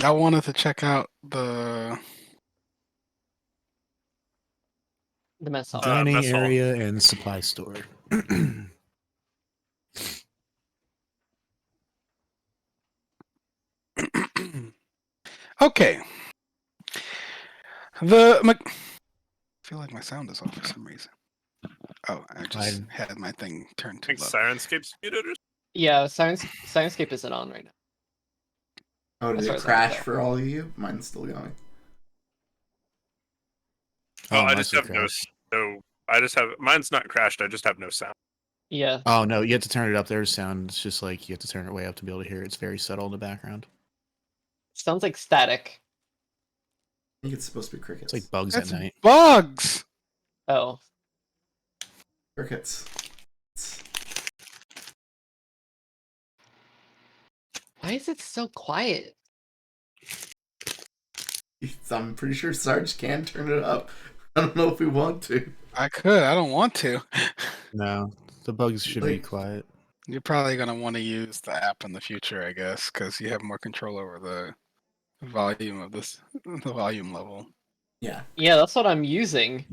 I wanted to check out the. The mess hall. Dining Mess hall. area and supply store. Okay. I feel like my sound is off for some reason. Oh, I just had my thing turned I too think low. Sirenscape's muted or Yeah, Sirenscape isn't on right now. Oh, As did far it as I can crash tell. for all of you? Mine's still going. Oh, I mine just still have crashed. I just have mine's not crashed. I just have no sound. Yeah. Oh no, you have to turn it up. There's sound. It's just like you have to turn it way up to be able to hear it. It's very subtle in the background. Sounds like static. I think it's supposed to be crickets. It's like bugs That's at night. bugs. Oh. Crickets. Why is it so quiet? I'm pretty sure Sarge can turn it up. I don't know if we want to. I could. I don't want to. No, the bugs should be Like- quiet. You're probably gonna want to use the app in the future, I guess, because you have more control over the volume of the volume level. Yeah. Yeah, that's what I'm using.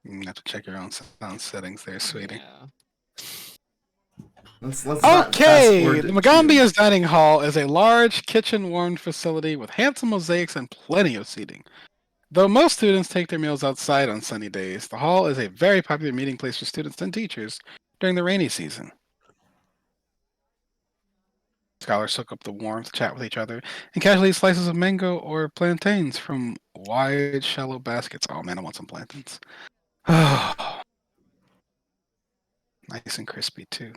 You have to check your own sound settings there, sweetie. Yeah. Let's not fast Okay, forward the to- Magambia's dining hall is a large kitchen-warmed facility with handsome mosaics and plenty of seating. Though most students take their meals outside on sunny days, the hall is a very popular meeting place for students and teachers during the rainy season. Scholars soak up the warmth, chat with each other, and casually eat slices of mango or plantains from wide, shallow baskets. Oh man, I want some plantains. Nice and crispy too.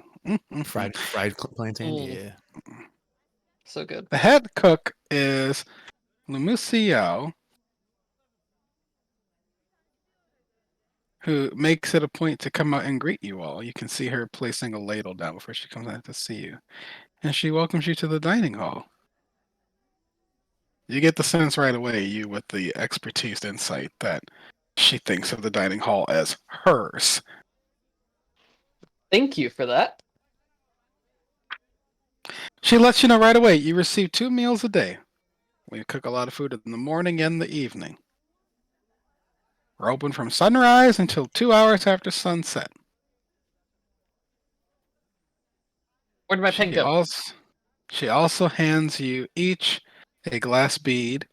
Fried plantain. Mm. Yeah. So good. The head cook is Lumusio, who makes it a point to come out and greet you all. You can see her placing a ladle down before she comes out to see you. And she welcomes you to the dining hall. You get the sense right away, you with the expertise insight, that she thinks of the dining hall as hers. Thank you for that. She lets you know right away you receive 2 meals a day. We cook a lot of food in the morning and the evening. We're open from sunrise until 2 hours after sunset. Where did my pen go? She also hands you each a glass bead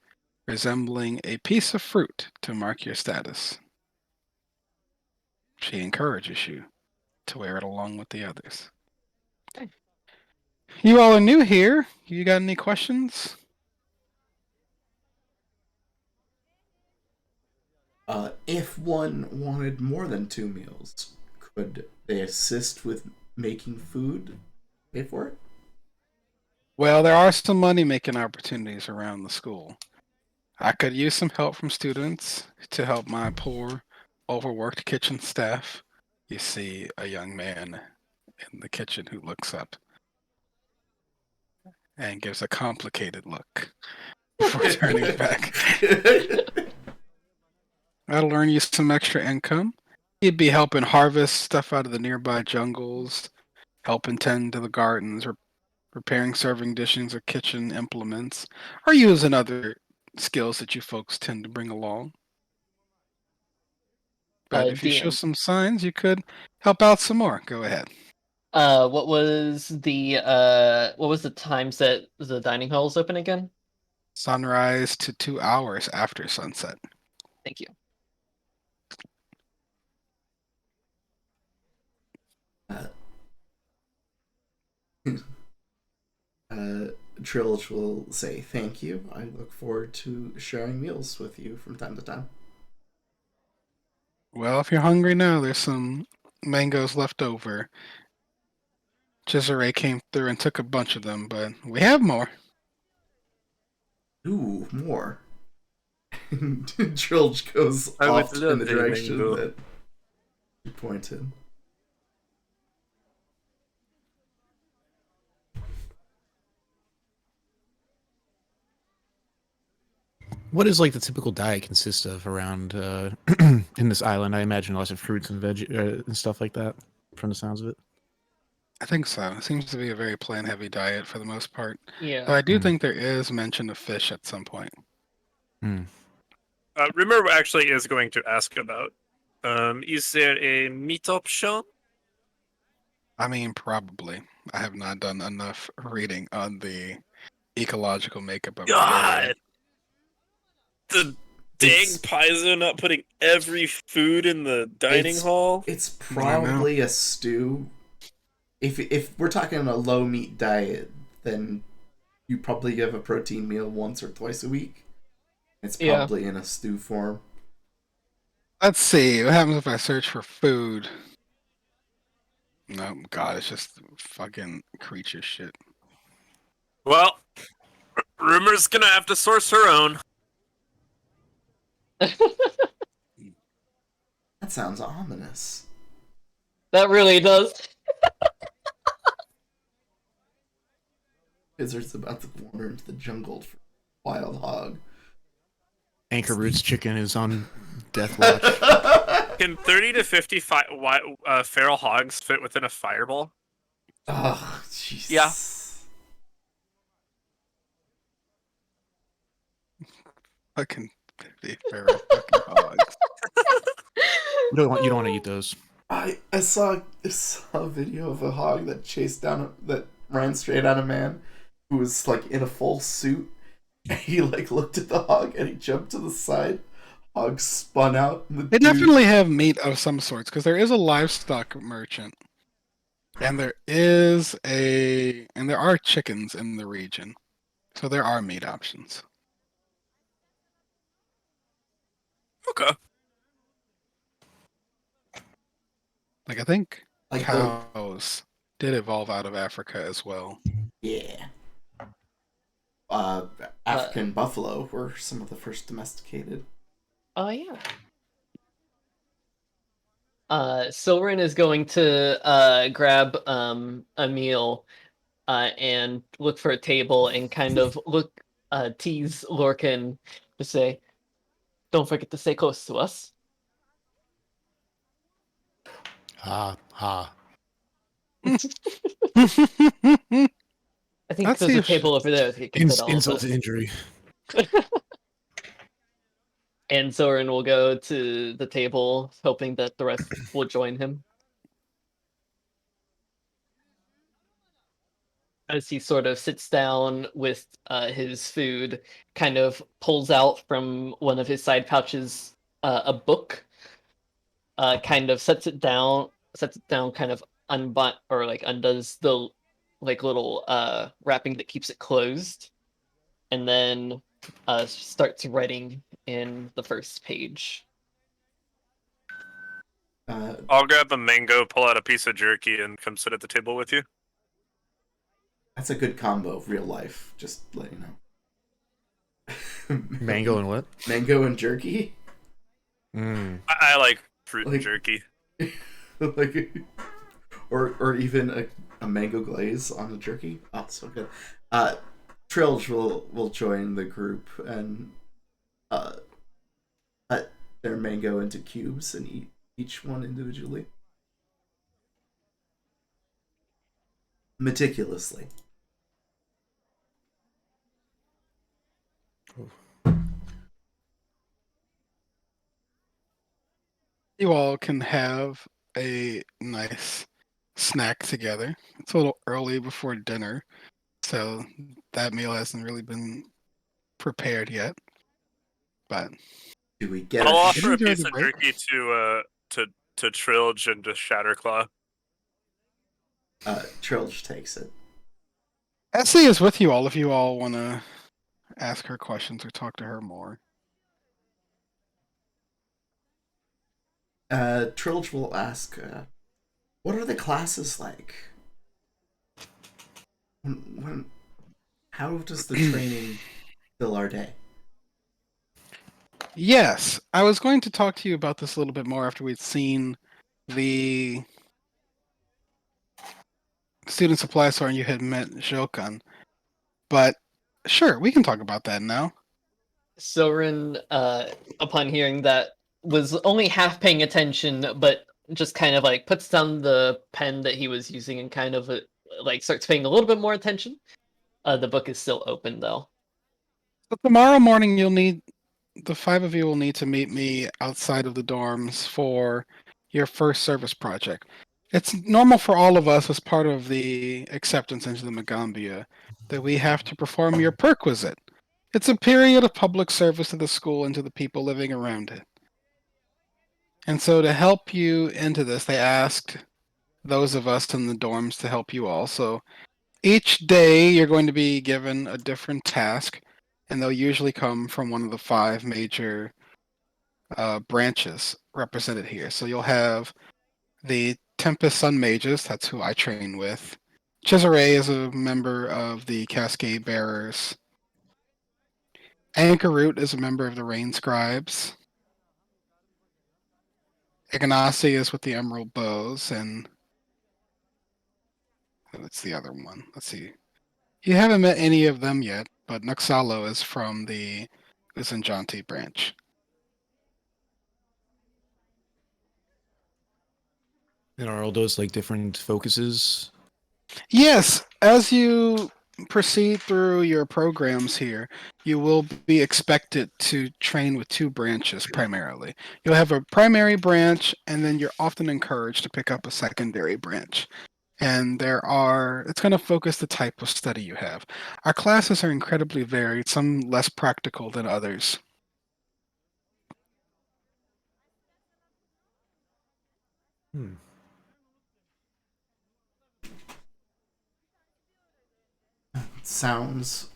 resembling a piece of fruit to mark your status. She encourages you to wear it along with the others. Okay. You all are new here. You got any questions? If one wanted more than 2 meals, could they assist with making food? Pay for it? Well, there are some money-making opportunities around the school. I could use some help from students to help my poor, overworked kitchen staff. You see a young man in the kitchen who looks up and gives a complicated look before turning back. That'll earn you some extra income. You'd be helping harvest stuff out of the nearby jungles, helping tend to the gardens, or repairing serving dishes or kitchen implements, or using other skills that you folks tend to bring along. But if you show DM. some signs, you could help out some more. Go ahead. What was the times that the dining hall is open again? Sunrise to 2 hours after sunset. Thank you. Trilge will say thank you. I look forward to sharing meals with you from time to time. Well, if you're hungry now, there's some mangoes left over. Cesare came through and took a bunch of them, but we have more. Ooh, more. Trilge goes I off would in love the a direction mango. that you pointed. What is like the typical diet consist of around in this island? I imagine lots of fruits and veg and stuff like that. From the sounds of it. I think so. It seems to be a very plant-heavy diet for the most part. Yeah. Though I do Mhm. think there is mention of fish at some point. Hmm. Rimmer actually is going to ask about. Is there a meat option? I mean, probably. I have not done enough reading on the ecological makeup of the area. God, the dang It's- Paizo not putting every food in the dining hall. It's I know. probably a stew. If we're talking a low meat diet, then you probably have a protein meal once or twice a week. It's Yeah. probably in a stew form. Let's see. What happens if I search for food? No, God, it's just fucking creature shit. Well, Rimmer's gonna have to source her own. That sounds ominous. That really does. Wizard's about to wander into the jungle for wild hog. Anchor Roots Chicken is on death watch. Can 30 to 50 feral hogs fit within a fireball? Oh, jeez. Yeah. Fucking 50 feral fucking hogs. You don't want to eat those. I saw a video of a hog that that ran straight at a man who was like in a full suit. And he like looked at the hog and he jumped to the side. Hog spun out. And the They dude- definitely have meat of some sorts because there is a livestock merchant, and there are chickens in the region, so there are meat options. Okay. Like I think like the, cows did evolve out of Africa as well. yeah. African buffalo were some of the first domesticated. Oh yeah. Silverin is going to grab a meal and look for a table and kind of tease Lorcan to say, "Don't forget to stay close to us." Ha ha. I think Let's there's see a if- table over there that you can fit all of Insult us. to injury. And Soren will go to the table, hoping that the rest will join him. As he sort of sits down with his food, kind of pulls out from one of his side pouches a book, kind of sets it down, kind of undoes the little wrapping that keeps it closed, and then starts writing in the first page. I'll grab a mango, pull out a piece of jerky, and come sit at the table with you. That's a good combo of real life. Just let you know. Mango and what? Mango and jerky. Mm. I like fruit Like- and jerky. Like, or even a mango glaze on the jerky. Oh, so good. Trilge will join the group and cut their mango into cubes and eat each one individually, meticulously. You all can have a nice snack together. It's a little early before dinner, so that meal hasn't really been prepared yet. But Do we get I'll a offer a Enjoy piece the of break. jerky to Trilge and to Shatterclaw. Trilge takes it. Essie is with you all if you all want to ask her questions or talk to her more. Trilge will ask, what are the classes like? How does the training fill our day? Yes, I was going to talk to you about this a little bit more after we'd seen the student supply store and you had met Shokan. But sure, we can talk about that now. Soren, upon hearing that, was only half paying attention, but just kind of like puts down the pen that he was using and kind of like starts paying a little bit more attention. The book is still open though. So tomorrow morning, the 5 of you will need to meet me outside of the dorms for your first service project. It's normal for all of us as part of the acceptance into the Magambia that we have to perform your perquisite. It's a period of public service to the school and to the people living around it. And so to help you into this, they asked those of us in the dorms to help you all. So each day you're going to be given a different task, and they'll usually come from one of the 5 major branches represented here. So you'll have the Tempest Sun Mages, that's who I train with. Chisare is a member of the Cascade Bearers. Ankarut is a member of the Rain Scribes. Ignasi is with the Emerald Bows, and what's the other one? Let's see. You haven't met any of them yet, but Nuxalo is from the Uzanjanti branch. And are all those like different focuses? Yes, as you proceed through your programs here, you will be expected to train with 2 branches primarily. You'll have a primary branch, and then you're often encouraged to pick up a secondary branch. And it's going to focus the type of study you have. Our classes are incredibly varied, some less practical than others. Hmm. Sounds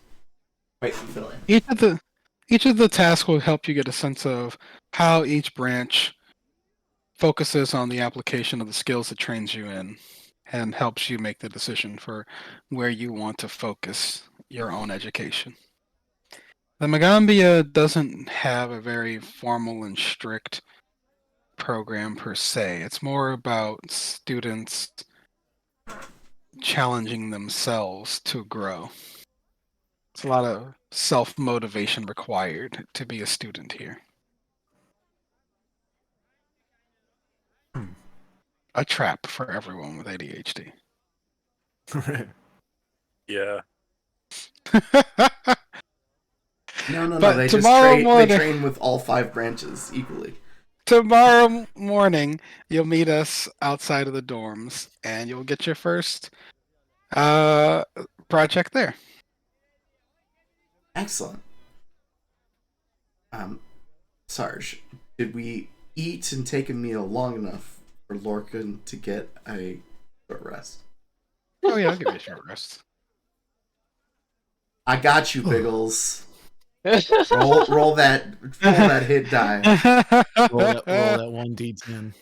quite fulfilling. Each of the tasks will help you get a sense of how each branch focuses on the application of the skills it trains you in and helps you make the decision for where you want to focus your own education. The Magambia doesn't have a very formal and strict program per se. It's more about students challenging themselves to grow. It's a lot of self-motivation required to be a student here. A trap for everyone with ADHD. Yeah. No. But They tomorrow they morning- train with all 5 branches equally. Tomorrow morning, you'll meet us outside of the dorms, and you'll get your first project there. Excellent. Sarge, did we eat and take a meal long enough for Lorcan to get a short rest? Oh yeah, I'll give you a short rest. I got you, Biggles. roll that hit die. roll that 1d10.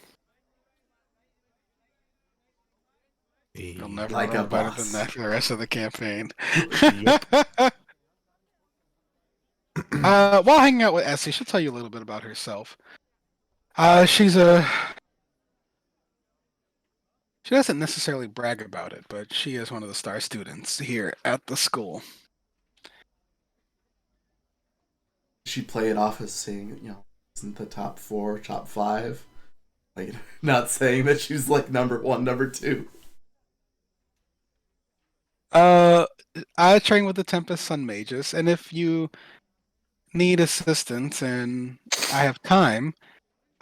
You'll never Like roll a better boss. than that for the rest of the campaign. While hanging out with Essie, she'll tell you a little bit about herself. She doesn't necessarily brag about it, but she is one of the star students here at the school. She play it off as saying, isn't the top 4, top 5? Like, not saying that she's like number 1, number 2. I train with the Tempest Sun Mages, and if you need assistance and I have time,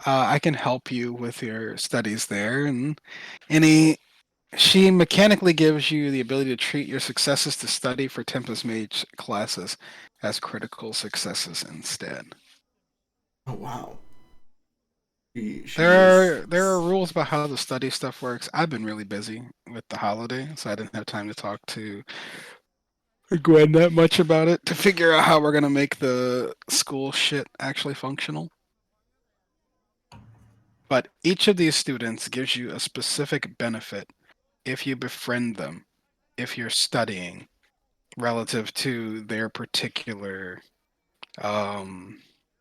I can help you with your studies there. And she mechanically gives you the ability to treat your successes to study for Tempest Mage classes as critical successes instead. Oh wow. There are rules about how the study stuff works. I've been really busy with the holiday, so I didn't have time to talk to Gwen that much about it to figure out how we're gonna make the school shit actually functional. But each of these students gives you a specific benefit if you befriend them, if you're studying, relative to their particular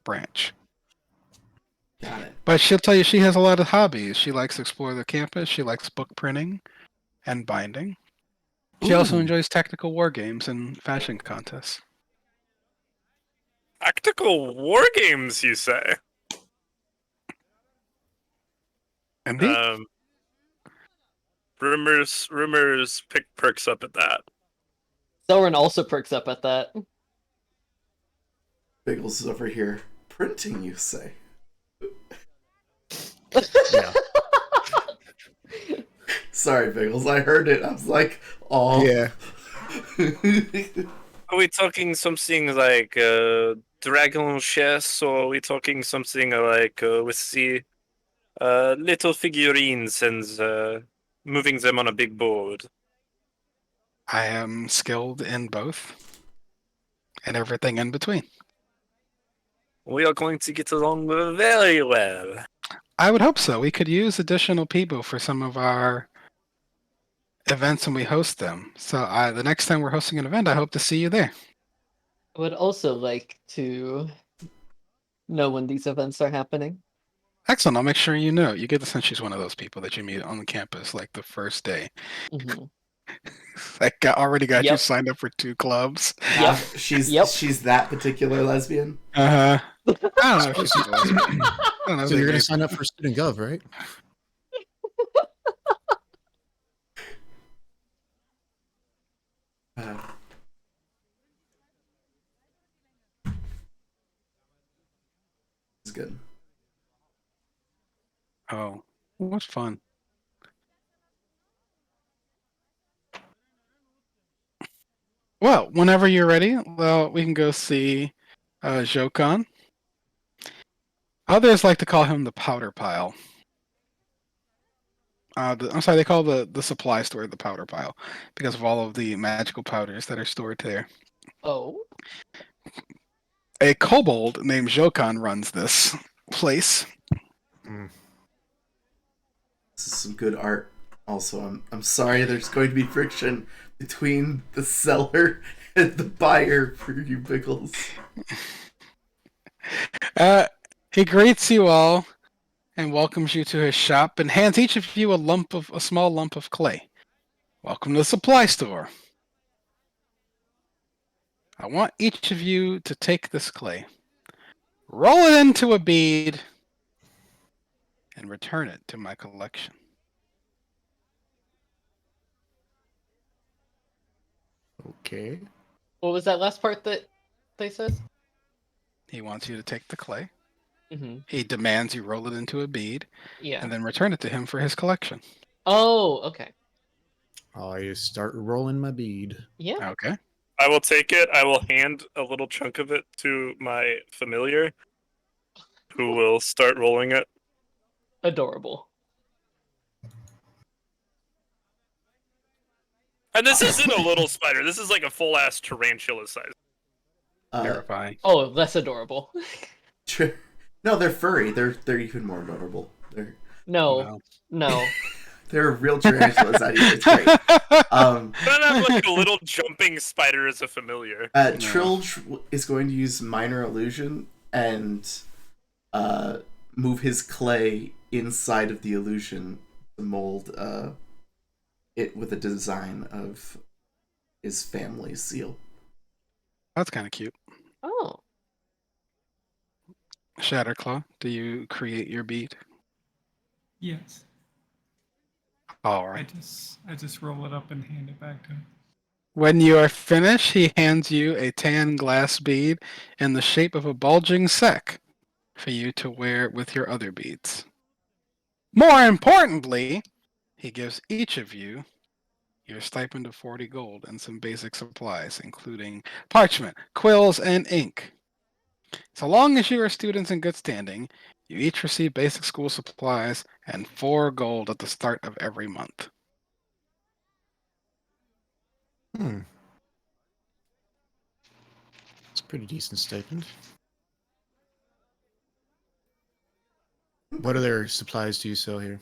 branch. Got it. But she'll tell you she has a lot of hobbies. She likes to explore the campus. She likes book printing and binding. She also Ooh. enjoys tactical war games and fashion contests. Tactical war games, you say? Indeed. Rumors perks up at that. Selrin also perks up at that. Biggles is over here printing, you say? Yeah. Sorry, Biggles. I heard it. I was like, oh. Yeah. Are we talking something like dragon chess, or are we talking something like with the little figurines and moving them on a big board? I am skilled in both and everything in between. We are going to get along very well. I would hope so. We could use additional people for some of our events when we host them. So the next time we're hosting an event, I hope to see you there. I would also like to know when these events are happening. Excellent. I'll make sure you know. You get the sense she's one of those people that you meet on the campus like the first day. Mhm. Already got you Yep. signed up for 2 clubs. Yep. She's that particular lesbian. I don't know if she's a lesbian. I don't know. So you're going to sign up for Student Gov, right? Uh, it's good. Oh, what's fun? Well, whenever you're ready, well, we can go see Jokan. Others like to call him the powder pile. I'm sorry, they call the supply store the powder pile because of all of the magical powders that are stored there. Oh. A kobold named Jokan runs this place. This is some good art. Also, I'm sorry there's going to be friction between the seller and the buyer for you, Biggles. He greets you all and welcomes you to his shop and hands each of you a small lump of clay. Welcome to the supply store. I want each of you to take this clay, roll it into a bead, and return it to my collection. Okay. What was that last part that they said? He wants you to take the clay. Mm-hmm. He demands you roll it into a bead Yeah. and then return it to him for his collection. Oh, okay. I start rolling my bead. Yeah. Okay. I will take it. I will hand a little chunk of it to my familiar, who will start rolling it. Adorable. And this isn't a little spider. This is like a full-ass tarantula size. Terrifying. Oh, less adorable. No, they're furry. They're even more adorable. No. They're real tarantulas. It's great. But I have like a little jumping spider as a familiar. Trilge is going to use minor illusion and move his clay inside of the illusion to mold it with a design of his family's seal. That's kind of cute. Oh. Shatterclaw, do you create your bead? Yes. All I right. just roll it up and hand it back to him. When you are finished, he hands you a tan glass bead in the shape of a bulging sack for you to wear with your other beads. More importantly, he gives each of you your stipend of 40 gold and some basic supplies, including parchment, quills, and ink. So long as you are students in good standing, you each receive basic school supplies and 4 gold at the start of every month. It's a pretty decent stipend. What other supplies do you sell here?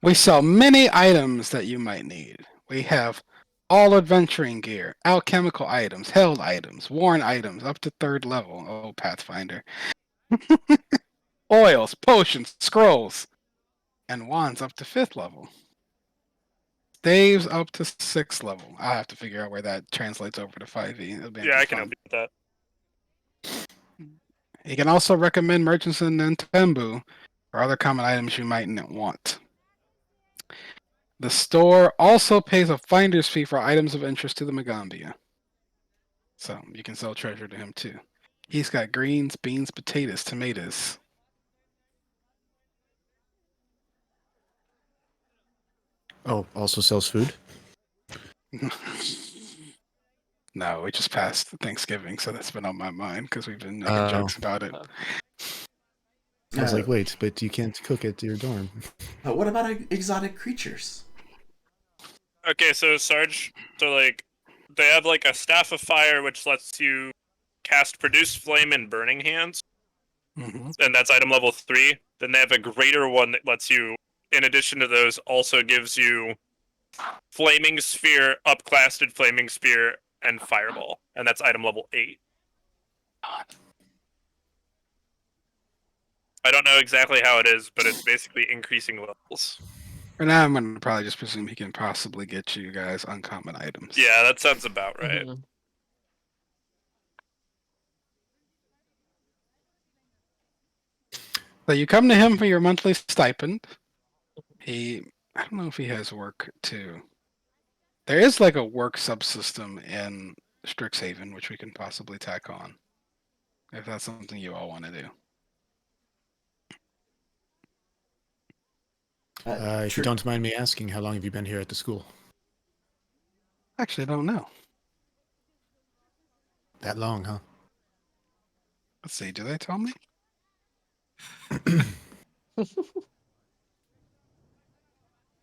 We sell many items that you might need. We have all adventuring gear, alchemical items, held items, worn items up to 3rd level. Oh, Pathfinder. Oils, potions, scrolls, and wands up to 5th level. Staves up to 6th level. I'll have to figure out where that translates over to 5e. Yeah, I can help you with that. He can also recommend merchants in Nantambu or other common items you might not want. The store also pays a finder's fee for items of interest to the Magambia. So you can sell treasure to him too. He's got greens, beans, potatoes, tomatoes. Oh, also sells food. No, we just passed Thanksgiving, so that's been on my mind because we've been making Oh. jokes about it. I was like, wait, but you can't cook at your dorm. What about exotic creatures? Okay, so Sarge, so like they have like a staff of fire which lets you cast produce flame and burning hands, Mhm. and that's item level 3. Then they have a greater one that lets you, in addition to those, also gives you flaming sphere, upclassed flaming spear, and fireball, and that's item level 8. I don't know exactly how it is, but it's basically increasing levels. For now, I'm going to probably just presume he can possibly get you guys uncommon items. Yeah, that sounds about right. Mhm. So you come to him for your monthly stipend. I don't know if he has work too. There is like a work subsystem in Strixhaven, which we can possibly tack on. If that's something you all want to do. If you don't mind me asking, how long have you been here at the school? Actually, I don't know. That long, huh? Let's see. Do they tell me?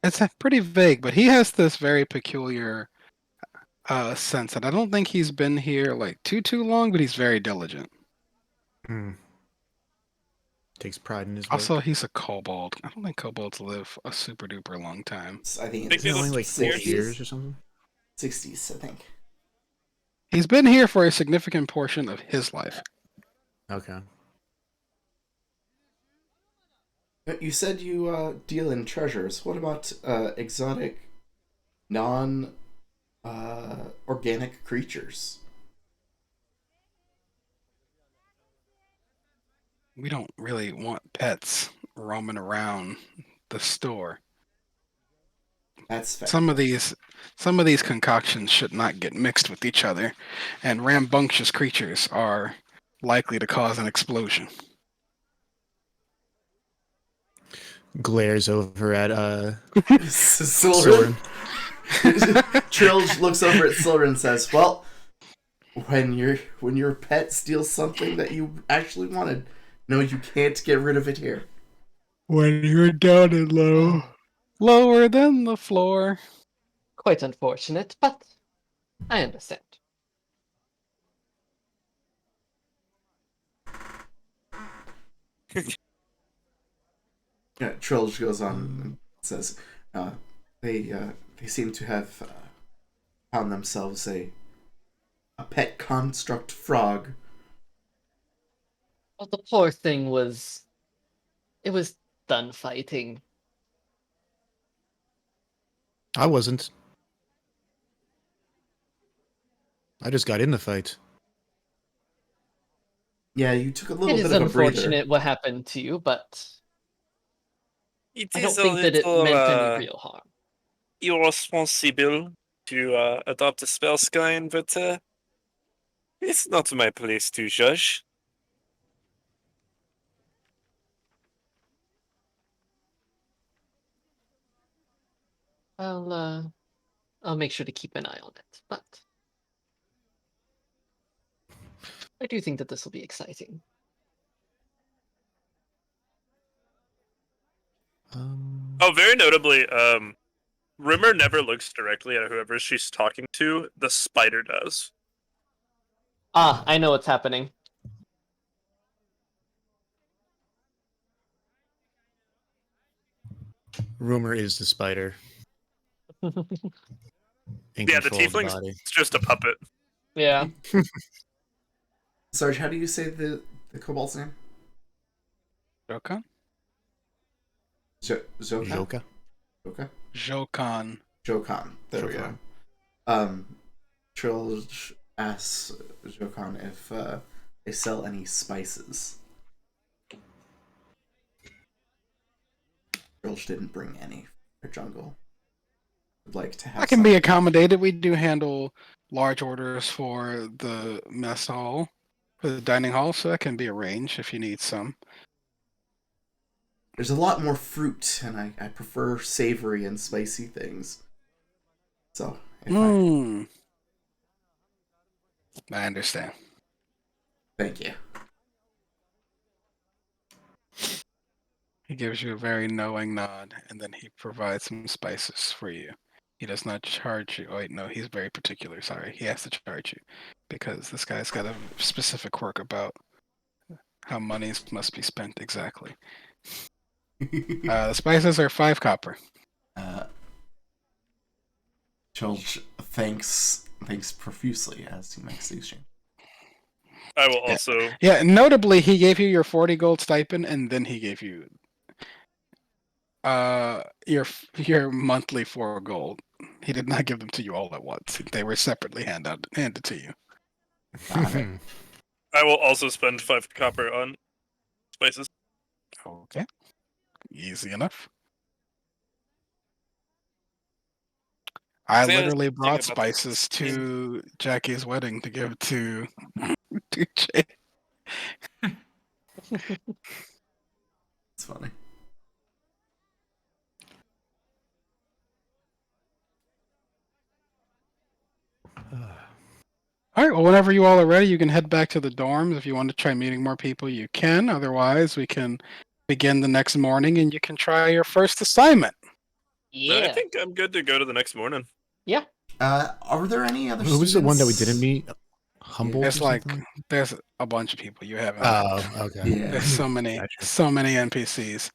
It's pretty vague, but he has this very peculiar sense, and I don't think he's been here like too long, but he's very diligent. Hmm. Takes pride in his work. Also, he's a kobold. I don't think kobolds live a super duper long time. I think Think it's they only like 4 60s? years or something. 60s, I think. He's been here for a significant portion of his life. Okay. You said you deal in treasures. What about exotic, non organic creatures? We don't really want pets roaming around the store. That's fair. Some of these concoctions should not get mixed with each other, and rambunctious creatures are likely to cause an explosion. Glares over at Silverin. Trilge looks over at Silverin and says, "Well, when your pet steals something that you actually wanted, no, you can't get rid of it here." When you're down and low, lower than the floor. Quite unfortunate, but I understand. Yeah, Trilge goes on and says, they seem to have found themselves a pet construct frog." Well, the poor thing was... It was done fighting. I wasn't. I just got in the fight. Yeah, you took a little It bit is of a breather. unfortunate what happened to you, but It I don't is a think that it little meant any real harm. irresponsible to adopt a spell skyne, but it's not my place to judge. I'll make sure to keep an eye on it, but I do think that this will be exciting. Oh, very notably, Rimmer never looks directly at whoever she's talking to. The spider does. Ah, I know what's happening. Rumor is the spider. In Yeah, the control of tiefling's body. it's just a puppet. Yeah. Sarge, how do you say the kobold's name? Jokan? Zoka? Joka. Zoka? Jokan. Jokan. There we Jokan. go. Trilge asks Jokan if they sell any spices. Trilge didn't bring any for jungle. Would like to have That can be some. accommodated. We do handle large orders for the mess hall, for the dining hall, so that can be arranged if you need some. There's a lot more fruit, and I prefer savory and spicy things. So, if I understand. thank you. He gives you a very knowing nod, and then he provides some spices for you. He does not charge you. Oh, wait, no, he's very particular. Sorry, he has to charge you because this guy's got a specific quirk about how monies must be spent exactly. The spices are 5 copper. Trilge thanks profusely as he makes the exchange. I will also. Yeah, notably, he gave you your 40 gold stipend, and then he gave you your monthly 4 gold. He did not give them to you all at once. They were separately handed to you. Got it. I will also spend 5 copper on spices. Okay. Easy enough. I See, I was literally thinking brought about spices to Jackie's wedding to give to Jay. It's funny. All right. Well, whenever you all are ready, you can head back to the dorms. If you want to try meeting more people, you can. Otherwise, we can begin the next morning, and you can try your first assignment. Yeah. I think I'm good to go to the next morning. Are there any other? Who was the one that we students? didn't meet? Humboldt. There's or like something? there's a bunch of people you haven't. Oh, okay. Yeah. There's so many NPCs.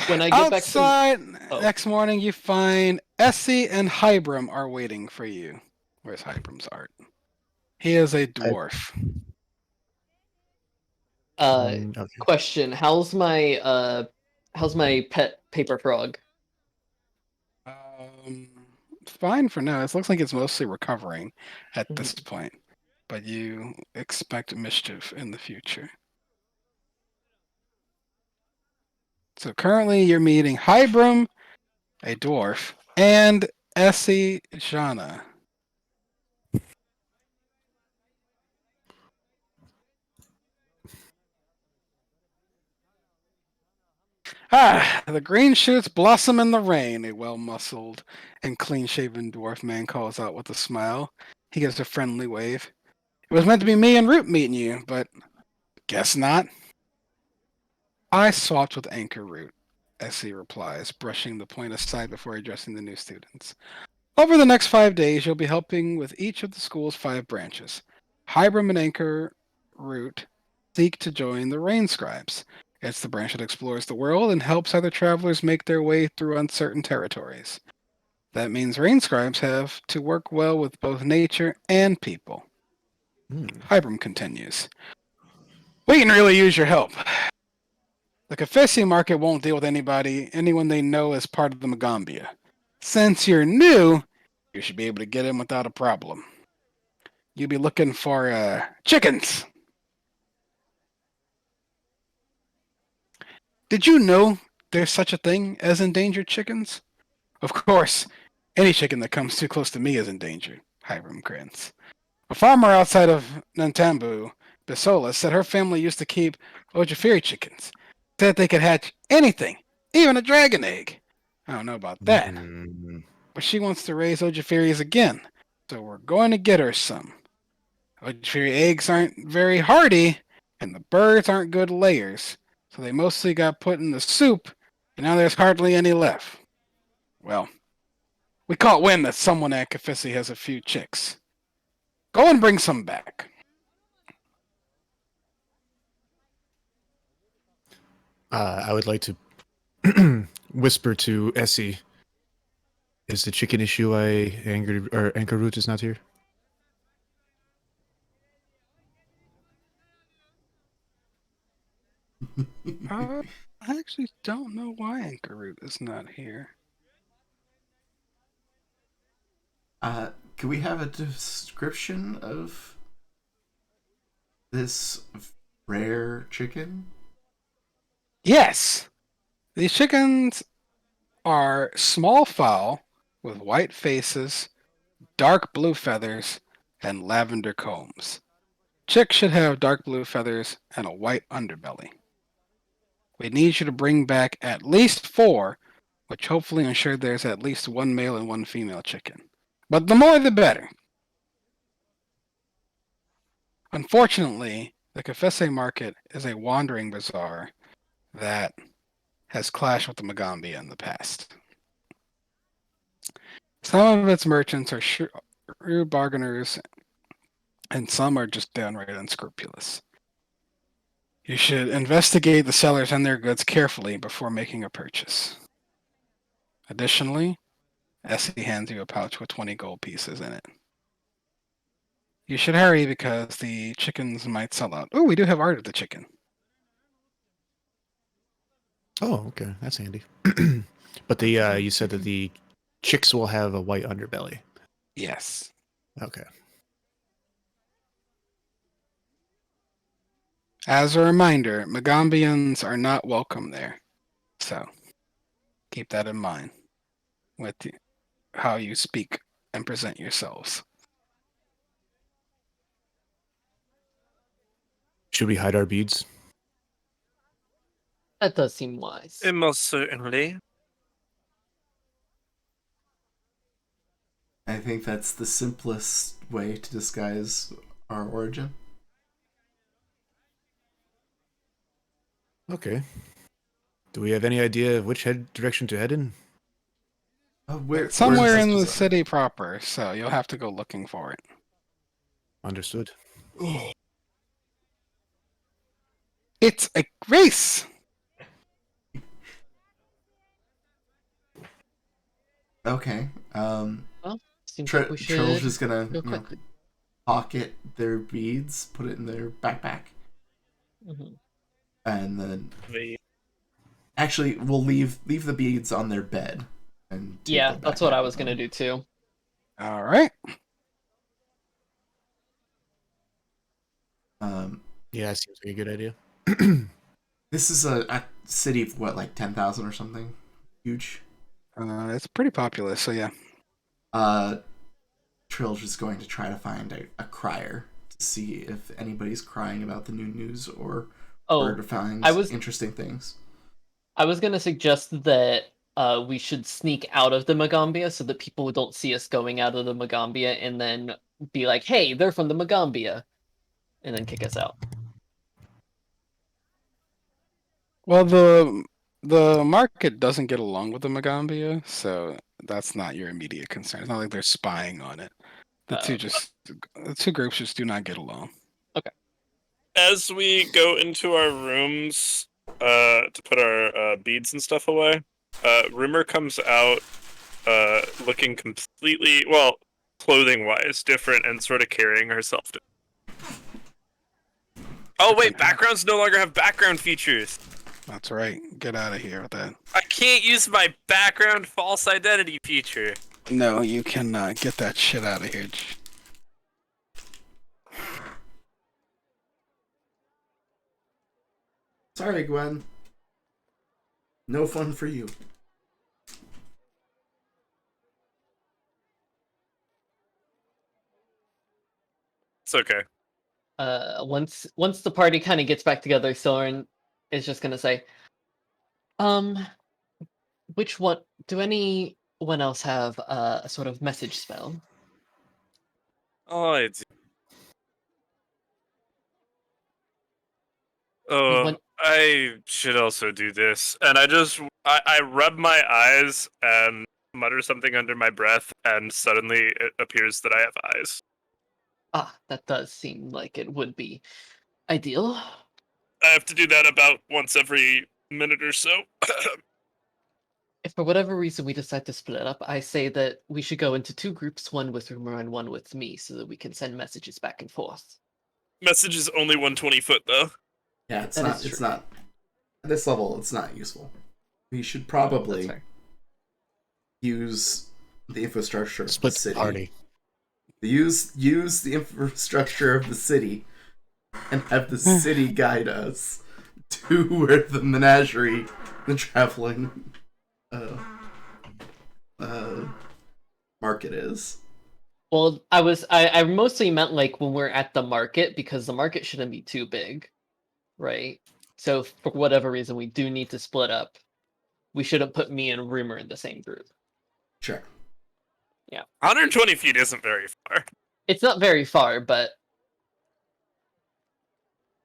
When I get Outside, Oh. next morning you find Essie and Hybrim are waiting for you. Where's Hybrim's art? He is a dwarf. Okay. Question: How's my pet paper frog? Fine for now. It looks like it's mostly recovering at this point, but you expect mischief in the future. So currently you're meeting Hybrim, a dwarf, and Essie Jana. The green shoots blossom in the rain, a well-muscled and clean-shaven dwarf man calls out with a smile. He gives a friendly wave. It was meant to be me and Root meeting you, but guess not. I swapped with Anchor Root, Essie replies, brushing the point aside before addressing the new students. Over the next 5 days, you'll be helping with each of the school's 5 branches. Hybrim and Anchor Root seek to join the Rain Scribes. It's the branch that explores the world and helps other travelers make their way through uncertain territories. That means Rain Scribes have to work well with both nature and people. Hybrim continues. We can really use your help. The Kafessi market won't deal with anyone they know as part of the Magambia. Since you're new, you should be able to get in without a problem. You'll be looking for chickens. Did you know there's such a thing as endangered chickens? Of course, any chicken that comes too close to me is endangered, Hybrim grins. A farmer outside of Nantambu, Bisola, said her family used to keep Ojafiri chickens. Said they could hatch anything, even a dragon egg. I don't know about that. But she wants to raise Ojafiris again, so we're going to get her some. Ojafiri eggs aren't very hardy, and the birds aren't good layers, so they mostly got put in the soup, and now there's hardly any left. Well, we caught wind that someone at Kafissi has a few chicks. Go and bring some back. I would like to whisper to Essie. Is the chicken issue Anchor Root is not here? I actually don't know why Anchor Root is not here. Can we have a description of this rare chicken? Yes, these chickens are small fowl with white faces, dark blue feathers, and lavender combs. Chicks should have dark blue feathers and a white underbelly. We need you to bring back at least 4, which hopefully ensure there's at least 1 male and 1 female chicken. But the more the better. Unfortunately, the Confesse market is a wandering bazaar that has clashed with the Magambia in the past. Some of its merchants are shrewd bargainers, and some are just downright unscrupulous. You should investigate the sellers and their goods carefully before making a purchase. Additionally, Essie hands you a pouch with 20 gold pieces in it. You should hurry because the chickens might sell out. Oh, we do have art of the chicken. Oh, okay, that's handy. But the you said that the chicks will have a white underbelly. Yes. Okay. As a reminder, Magambians are not welcome there. So, keep that in mind with how you speak and present yourselves. Should we hide our beads? That does seem wise. Most certainly. I think that's the simplest way to disguise our origin. Okay. Do we have any idea of which direction to head in? Somewhere where's in the this city proper, so you'll have to go looking for it. Understood. It's a race! Okay. Seems like we should Trill's just gonna go quickly. pocket their beads, put it in their backpack, Mhm. and then We- actually we'll leave the beads on their bed. And take Yeah, the that's what backpack I was with gonna them. do too. All right. Yeah, seems like a good idea. This is a city of what, like 10,000 or something? Huge. It's pretty populous, so yeah. Trill's just going to try to find a crier to see if anybody's crying about the new news or to find I was- interesting things. I was gonna suggest that we should sneak out of the Magambia so that people don't see us going out of the Magambia and then be like, hey, they're from the Magambia, and then kick us out. Well, the market doesn't get along with the Magambia, so that's not your immediate concern. It's not like they're spying on it. The two groups just do not get along. As we go into our rooms to put our beads and stuff away, Rimmer comes out looking completely, well, clothing-wise, different and sort of carrying herself. Oh wait, backgrounds no longer have background features. That's right. Get out of here with that. I can't use my background false identity feature. No, you cannot. Get that shit out of here. Sorry, Gwen. No fun for you. It's okay. Once the party kind of gets back together, Soren is just gonna say, which one? Do anyone else have a sort of message spell? Oh, I do. Oh, When- I should also do this. And I rub my eyes and mutter something under my breath, and suddenly it appears that I have eyes. Ah, that does seem like it would be ideal. I have to do that about once every minute or so. If for whatever reason we decide to split up, I say that we should go into 2 groups, one with Rumor and one with me, so that we can send messages back and forth. Message is only 120 foot, though. Yeah, it's That not. is It's true. not. At this level, it's not useful. We should That's probably fair. use the infrastructure of Split the the city. party. Use the infrastructure of the city, and have the city guide us to where the menagerie, the traveling market is. Well, I mostly meant like when we're at the market, because the market shouldn't be too big, right? So for whatever reason, we do need to split up. We shouldn't put me and Rumor in the same group. Sure. 120 feet isn't very far. It's not very far, but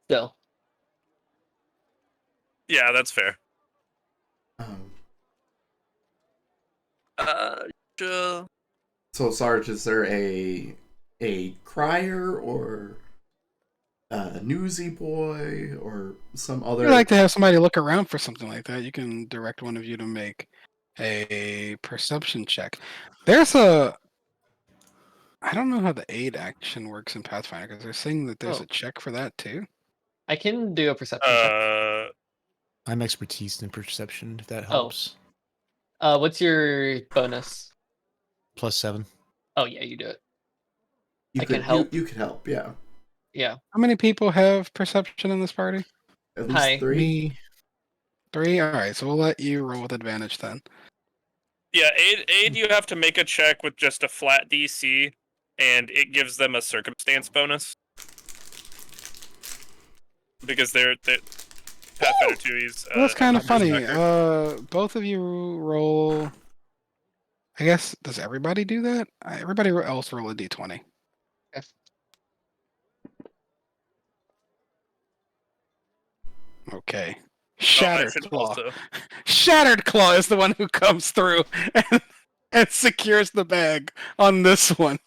still. Yeah, that's fair. Um, Sure. so Sarge, is there a crier or a newsy boy or some other? I'd like to have somebody look around for something like that. You can direct one of you to make a perception check. There's a. I don't know how the aid action works in Pathfinder because they're saying that there's Oh. a check for that too. I can do a perception check. I'm expertise in perception, if that Oh. helps. What's your bonus? +7. Oh yeah, you do it. You I could can help. You could help. Yeah. Yeah. How many people have perception in this party? At least Hi. 3. Me. 3? Alright, so we'll let you roll with advantage then. Yeah, aid. You have to make a check with just a flat DC, and it gives them a circumstance bonus because they're Pathfinder 2's. Well, that's kind of funny. berserker. Both of you roll. I guess, does everybody do that? Everybody else roll a d20. Okay. Okay. Oh, I Shattered should Claw. also. Shattered Claw is the one who comes through and secures the bag on this one.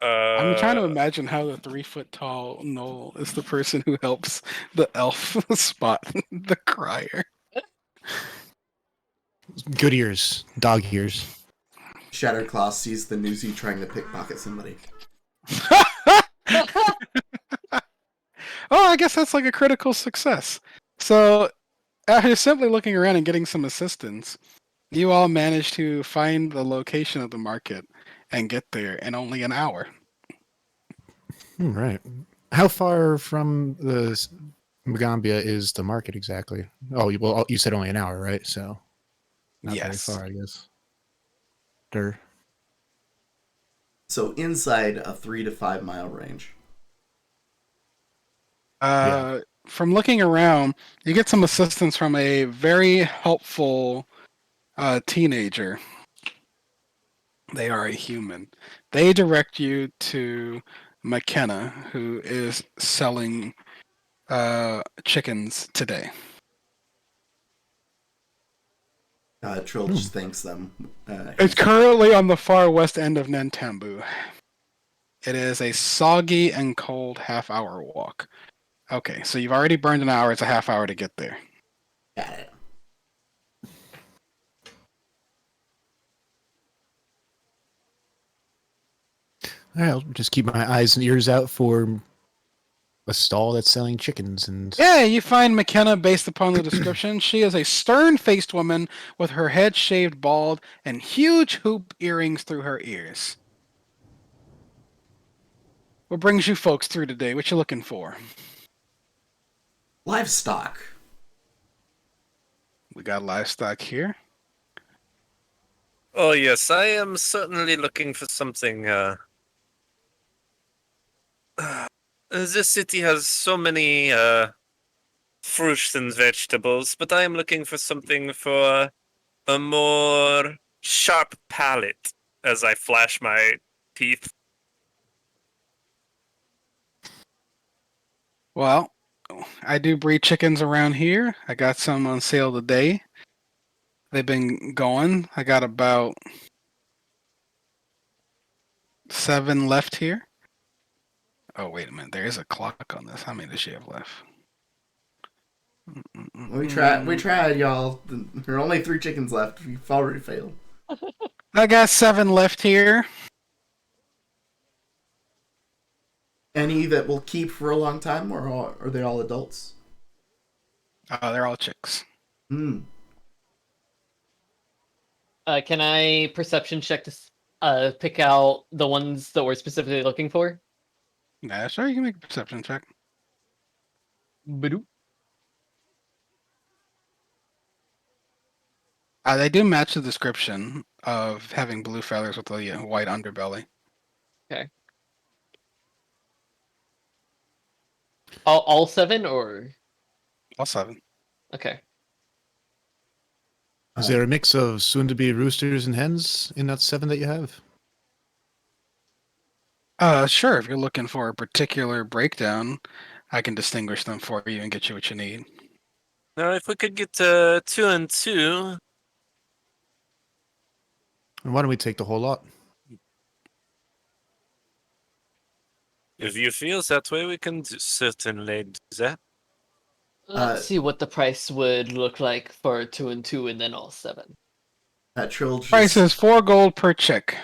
I'm trying to imagine how the 3-foot tall Knoll is the person who helps the elf spot the crier. Good ears. Dog ears. Shattered Claw sees the newsy trying to pickpocket somebody. Oh, I guess that's like a critical success. So, after simply looking around and getting some assistance, you all managed to find the location of the market and get there in only an hour. Right. How far from the Magambia is the market exactly? Oh, well, you said only an hour, right? So, not Yes. very far, I guess. Sure. So inside a 3 to 5 mile range. From looking around, you get some assistance from a very helpful teenager. They are a human. They direct you to McKenna, who is selling chickens today. Trilch thanks them. It's currently on the far west end of Nantambu. It is a soggy and cold half-hour walk. Okay, so you've already burned an hour. It's a half hour to get there. Got it. All right, I'll just keep my eyes and ears out for a stall that's selling chickens and Yeah, you find McKenna based upon the description. She is a stern-faced woman with her head shaved bald and huge hoop earrings through her ears. What brings you folks through today? What you looking for? Livestock. We got livestock here. Oh yes, I am certainly looking for something. This city has so many fruits and vegetables, but I am looking for something for a more sharp palate as I flash my teeth. Well, I do breed chickens around here. I got some on sale today. They've been going. I got about 7 left here. Oh, wait a minute. There is a clock on this. How many does she have left? We tried, y'all. There are only 3 chickens left. We've already failed. I got 7 left here. Any that will keep for a long time, or are they all adults? They're all chicks. Hmm. Can I perception check to pick out the ones that we're specifically looking for? Yeah, sure. You can make a perception check. Badoo. They do match the description of having blue feathers with a white underbelly. All 7 or All 7. okay. Is there a mix of soon-to-be roosters and hens in that 7 that you have? Sure. If you're looking for a particular breakdown, I can distinguish them for you and get you what you need. Now, if we could get 2 and 2, And why don't we take the whole lot? if you feel that way, we can certainly do that. Let's see what the price would look like for 2 and 2 and then all 7. That Trill Price just, is 4 gold per chick.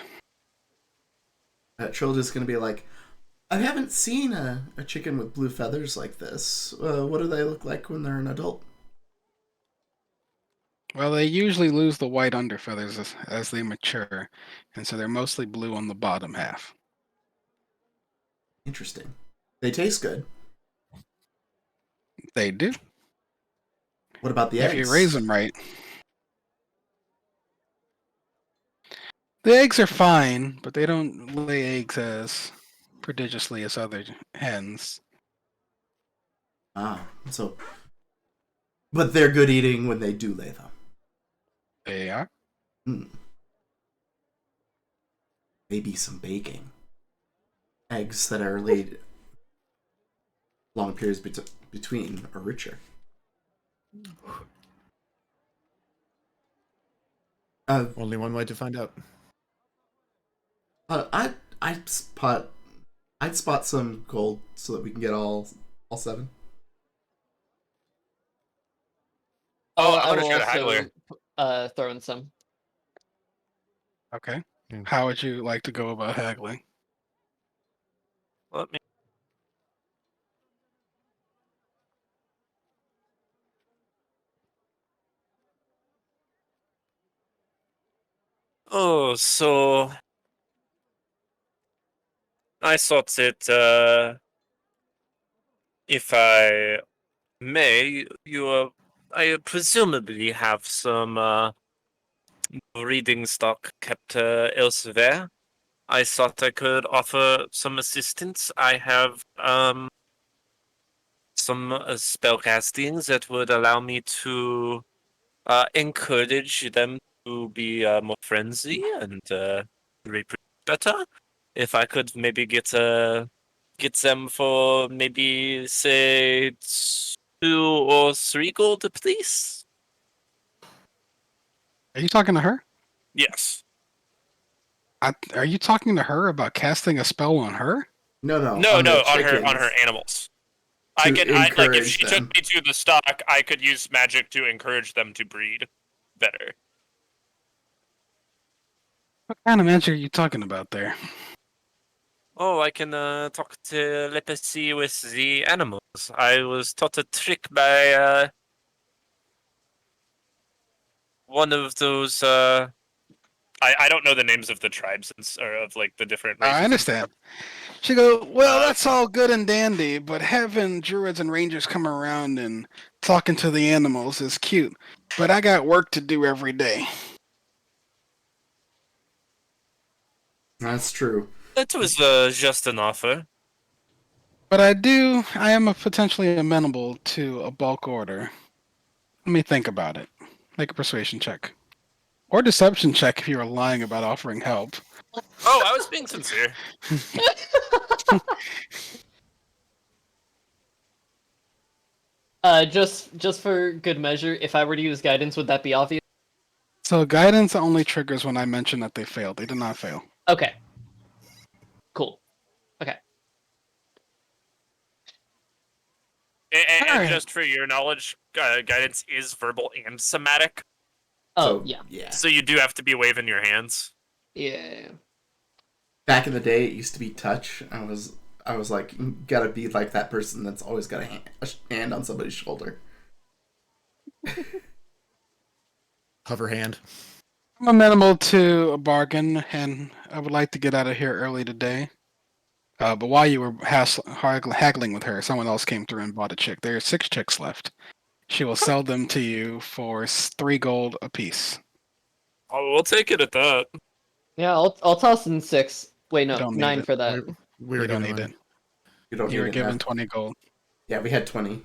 that Trill just gonna be like, I haven't seen a chicken with blue feathers like this. What do they look like when they're an adult? Well, they usually lose the white underfeathers as they mature, and so they're mostly blue on the bottom half. Interesting. They taste good. They do. What about the If eggs? you raise them right. The eggs are fine, but they don't lay eggs as prodigiously as other hens. Ah, so. But they're good eating when they do lay them. They are. Hmm. Maybe some baking. Eggs that are laid long periods between are richer. Only one way to find out. I'd spot some gold so that we can get all 7. Oh, I I'm gonna will shoot a haggler. also throw in some. Okay. Yeah. How would you like to go about haggling? Let me. Oh, so I thought that if I may, I presumably have some breeding stock kept elsewhere. I thought I could offer some assistance. I have some spell castings that would allow me to encourage them to be more frenzy and reproduce better. If I could maybe get them for maybe say 2 or 3 gold apiece. Are you talking to her? Yes. Are you talking to her about casting a spell on her? No, No, on the on her chickens. animals. To Like if encourage she them. took me to the stock, I could use magic to encourage them to breed better. What kind of magic are you talking about there? Oh, I can talk telepathy with the animals. I was taught a trick by one of those. I don't know the names of the tribes or of like the different races. I understand. She go, well, Uh, that's all good and dandy, but having druids and rangers come around and talking to the animals is cute. But I got work to do every day. That's true. That was just an offer. But I am potentially amenable to a bulk order. Let me think about it. Make a persuasion check. Or deception check if you are lying about offering help. Oh, I was being sincere. Just for good measure, if I were to use guidance, would that be obvious? So guidance only triggers when I mention that they failed. They did not fail. Okay. Cool. Okay. And Alright. just for your knowledge, guidance is verbal and somatic, Oh, So, yeah. Yeah. so you do have to be waving your hands. Yeah. Back in the day, it used to be touch. I was like, you gotta be like that person that's always got a hand on somebody's shoulder. Hover hand. I'm amenable to a bargain, and I would like to get out of here early today. But while you were haggling with her, someone else came through and bought a chick. There are 6 chicks left. She will sell them to you for 3 gold apiece. Oh, we'll take it at that. Yeah, I'll toss in 6. Wait, no, don't need 9 it. for that. We You were don't given need one. it. You don't You need were it given now. 20 gold. Yeah, we had 20.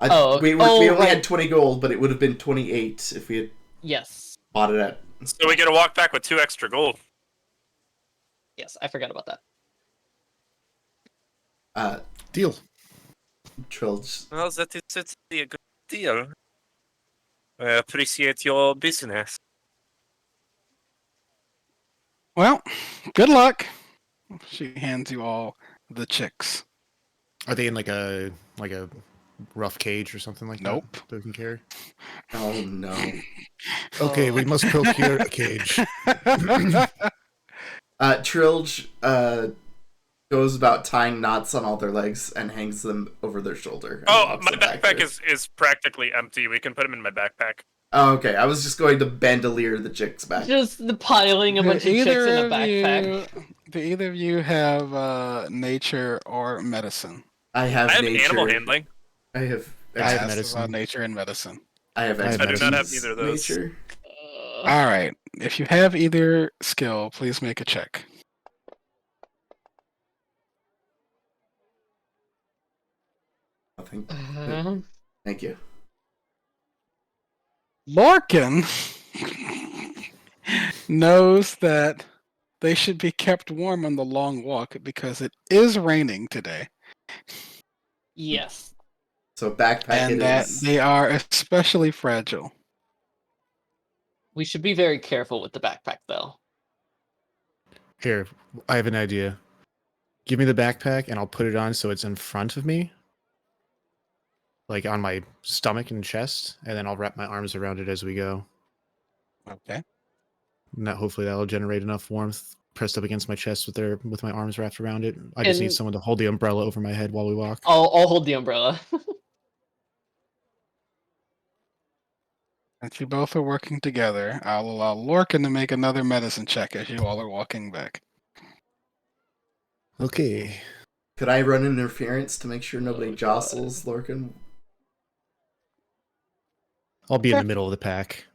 Oh, we oh, only right. had 20 gold, but it would have been 28 if we had Yes. bought it at. So we get to walk back with 2 extra gold. Yes, I forgot about that. Deal. Trilge. Well, that is certainly a good deal. I appreciate your business. Well, good luck. She hands you all the chicks. Are they in like a rough cage or something like Nope. that we can carry? Oh no. Okay, Oh. we must procure a cage. Trilge goes about tying knots on all their legs and hangs them over their shoulder. and Oh, walks my them back backpack there. is practically empty. We can put them in my backpack. Oh, okay. I was just going to bandolier the chicks back. Just the piling a bunch of chicks in a backpack. Do either of you have nature or medicine? I have I have nature. animal handling. I have. I have Ask medicine. about nature and medicine. I have. I do expertise not have either of those. Nature. All right. If you have either skill, please make a check. Nothing. Uh, Thank you. Lorcan knows that they should be kept warm on the long walk because it is raining today, yes. So backpack and it that is. they are especially fragile. We should be very careful with the backpack, though. Here, I have an idea. Give me the backpack and I'll put it on so it's in front of me. Like on my stomach and chest, and then I'll wrap my arms around it as we go. Okay. And that hopefully that'll generate enough warmth pressed up against my chest with my arms wrapped around it. I just need And- someone to hold the umbrella over my head while we walk. I'll hold the umbrella. Since you both are working together, I'll allow Lorcan to make another medicine check as you all are walking back. Okay. Could I run interference to make sure nobody jostles Lorcan? I'll be in Okay. the middle of the pack.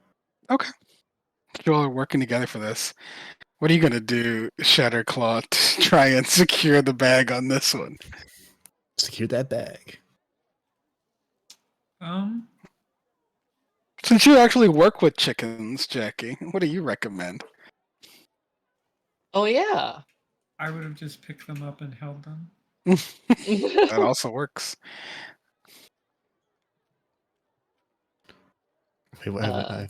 You all are working together for this. What are you going to do, Shatterclaw, to try and secure the bag on this one? Secure that bag. Since you actually work with chickens, Jackie, what do you recommend? Oh, yeah. I would have just picked them up and held them. That also works. Wait, what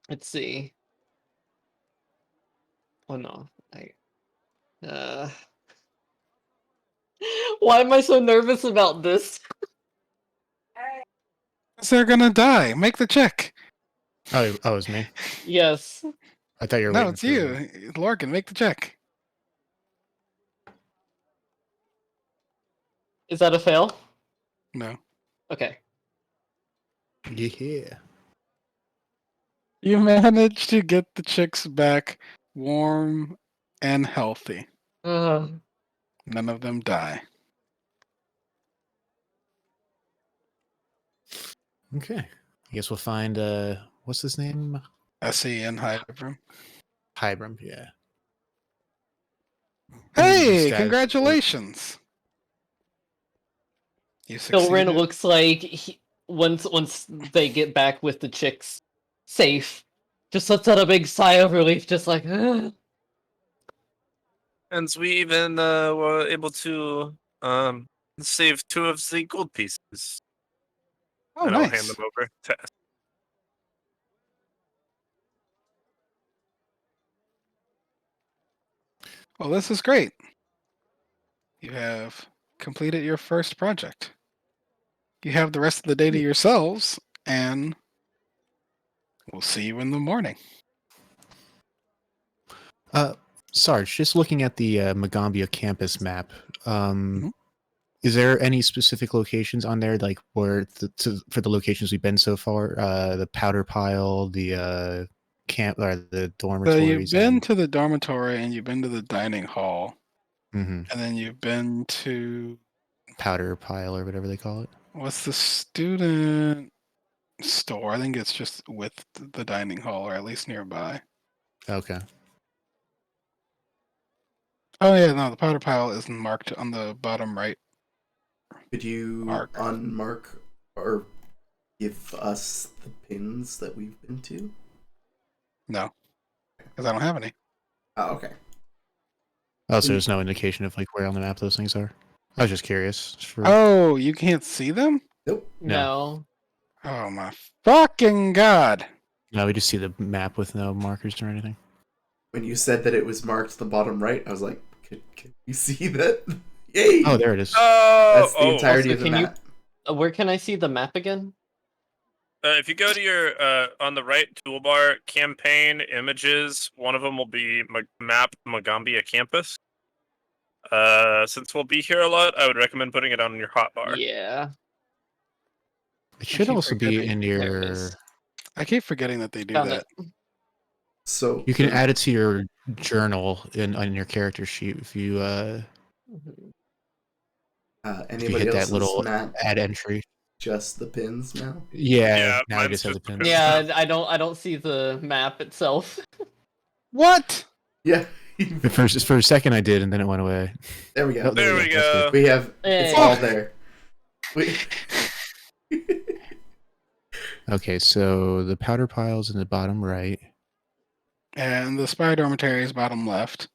Let's see. Oh no. Why am I so nervous about this? 'Cause they're going to die. Make the check. oh, it was me. Yes. I thought you were No, waiting it's for you. me. Lorcan, make the check. Is that a fail? No. Okay. Yeah. You managed to get the chicks back warm and healthy. None of them die. Okay. I guess we'll find what's his name? Essie and Hybrim. Hybrim, yeah. Hey, Status congratulations! You Ilrin succeeded. looks like once they get back with the chicks safe, just lets out a big sigh of relief, just like, And we even were able to save 2 of the gold pieces. Oh, and I'll hand nice. them over to Essie. Well, this is great. You have completed your first project. You have the rest of the day to yourselves, and we'll see you in the morning. Sarge, just looking at the Magambia campus map, Mhm. is there any specific locations on there, like where for the locations we've been so far? The powder pile, the camp, or the So dormitories. you've been to the dormitory and you've been to the dining hall. Mm-hmm. And then you've been to Powder pile or whatever they call it. what's the student store? I think it's just with the dining hall, or at least nearby. Okay. Oh yeah, no, the powder pile isn't marked on the bottom right. Could you Mark. unmark or give us the pins that we've been to? No, because I don't have any. Oh, okay. Oh, so there's no indication of like where on the map those things are. I was just curious. Oh, you can't see them? Nope. No. Oh my fucking god! No, we just see the map with no markers or anything. When you said that it was marked the bottom right, I was like, could you see that? Yay! Oh, there it is. That's the Oh, entirety Also, of the can you- map. Where can I see the map again? if you go to your on the right toolbar, campaign images, one of them will be map Magambia campus. Since we'll be here a lot, I would recommend putting it on your hotbar. Yeah. It should keep also be forgetting. in There it your. is. I keep forgetting that they do Found that. it. So You can add it to your journal on your character sheet if you Mhm. Anybody hit that else's little map add entry. just the pins now? Yeah, now it mine's just has a just the pin. pins. Yeah, I don't see the map itself. What? Yeah. For a second I did, and then it went away. There we go. Oh, There we That's good. go. We have it's Hey. all there. We, Okay, so the powder pile's in the bottom right. And the spy dormitory is bottom left,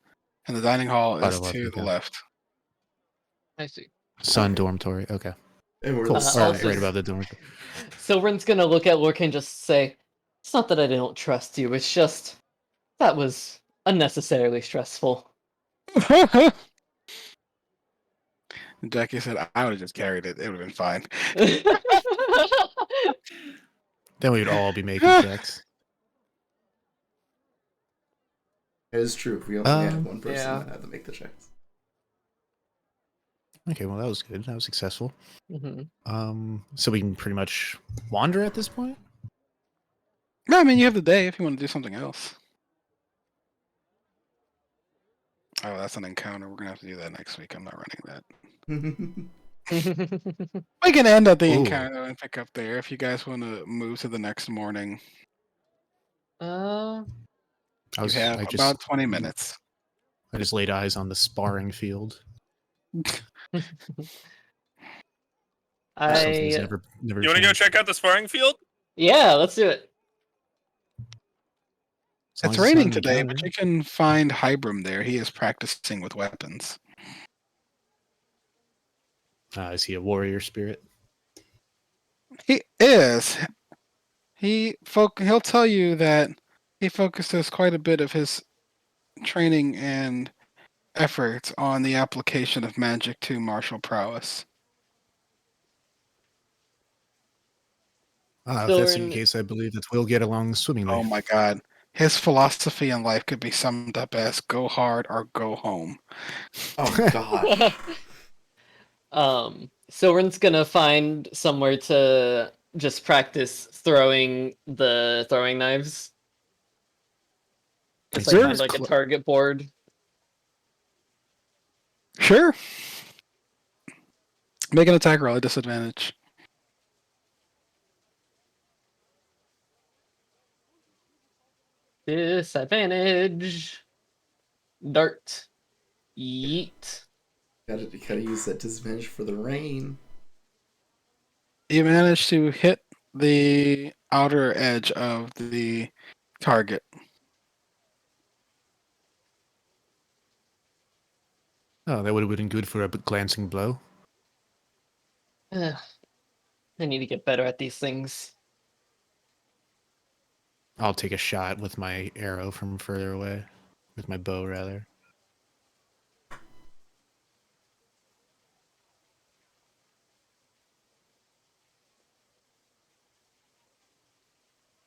and the dining hall is Bottom left, to okay. the left. I see. Sun Okay. dormitory. Okay, and we're cool. the Or also- right above the dormitory. Silverin's gonna look at Lorca and just say, "It's not that I don't trust you. It's just that was unnecessarily stressful." Jackie said, I would have just carried it. It would have been fine. Then we would all be making checks. It is true. We only had Um, one person yeah. that had to make the checks. Okay, well that was good. That was successful. Mhm. So we can pretty much wander at this point. No, I mean, you have the day if you want to do something else. Oh, that's an encounter. We're going to have to do that next week. I'm not running that. We can end at the Ooh. encounter and pick up there if you guys want to move to the next morning. Uh, You have about 20 minutes. I just laid eyes on the sparring field. Something's I never You want to go changed. check out the sparring field? yeah, let's do it. As long It's as not raining in the today, gallery. but you can find Hybrim there. He is practicing with weapons. Is he a warrior spirit? He is. He'll tell you that he focuses quite a bit of his training and efforts on the application of magic to martial prowess. If that's the Thorn- case, I believe that we'll get along swimmingly. Oh my god. His philosophy in life could be summed up as go hard or go home. Oh god. Silverin's gonna find somewhere to just practice throwing the throwing knives. Just like Sure. find like a target board. Sure. Make an attack roll at disadvantage. Disadvantage. Dart. Yeet. Gotta use that disadvantage for the rain. You manage to hit the outer edge of the target. Oh, that would have been good for a glancing blow. Ugh. I need to get better at these things. I'll take a shot with my arrow from further away. With my bow, rather.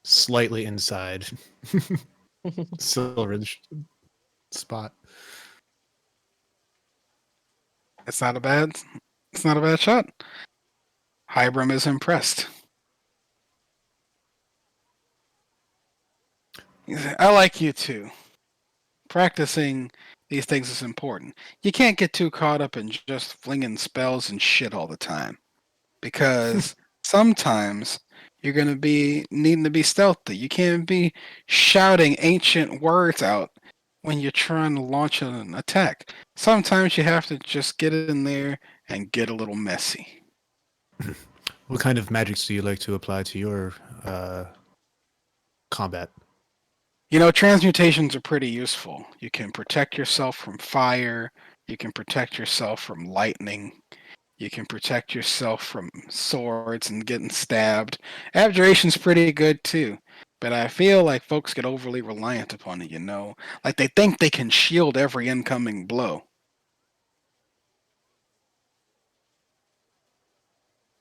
Slightly inside Silver's spot. It's not a bad shot. Hybrim is impressed. He said, I like you too. Practicing these things is important. You can't get too caught up in just flinging spells and shit all the time, because sometimes you're going to be needing to be stealthy. You can't be shouting ancient words out when you're trying to launch an attack. Sometimes you have to just get in there and get a little messy. What kind of magics do you like to apply to your combat? You know, transmutations are pretty useful. You can protect yourself from fire, you can protect yourself from lightning, you can protect yourself from swords and getting stabbed. Abjuration's pretty good too. But I feel like folks get overly reliant upon it, you know? Like they think they can shield every incoming blow.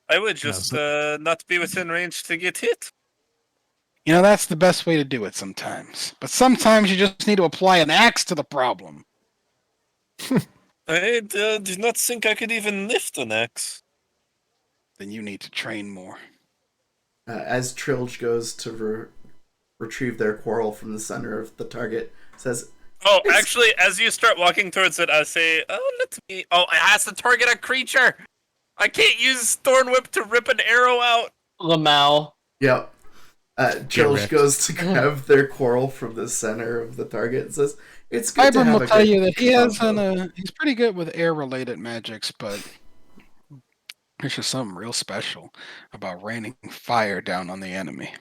I would No, just so- not be within range to get hit. You know, that's the best way to do it sometimes. But sometimes you just need to apply an axe to the problem. I do not think I could even lift an axe. Then you need to train more. As Trilge goes to retrieve their quarrel from the center of the target, says, Oh, It's- actually, as you start walking towards it, I say, "Oh, let me." Oh, it has to target a creature. I can't use Thorn Whip to rip an arrow out. Lamau. "Yep." Trilge wrecked. goes to grab their quarrel from the center of the target and says, "It's good to Vibram have will a tell good you that he has combo." he's pretty good with air-related magics, but there's just something real special about raining fire down on the enemy.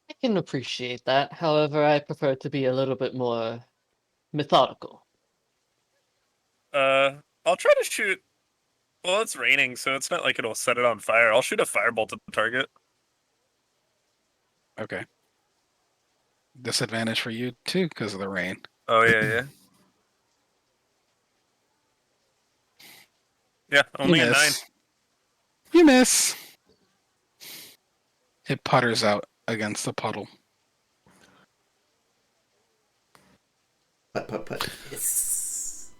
I can appreciate that. However, I prefer to be a little bit more methodical. I'll try to shoot. Well, it's raining, so it's not like it'll set it on fire. I'll shoot a firebolt at the target. Okay. Disadvantage for you too because of the rain. Oh yeah, yeah. Yeah, only you a 9. miss. You miss. It putters out against the puddle. Put. Yes.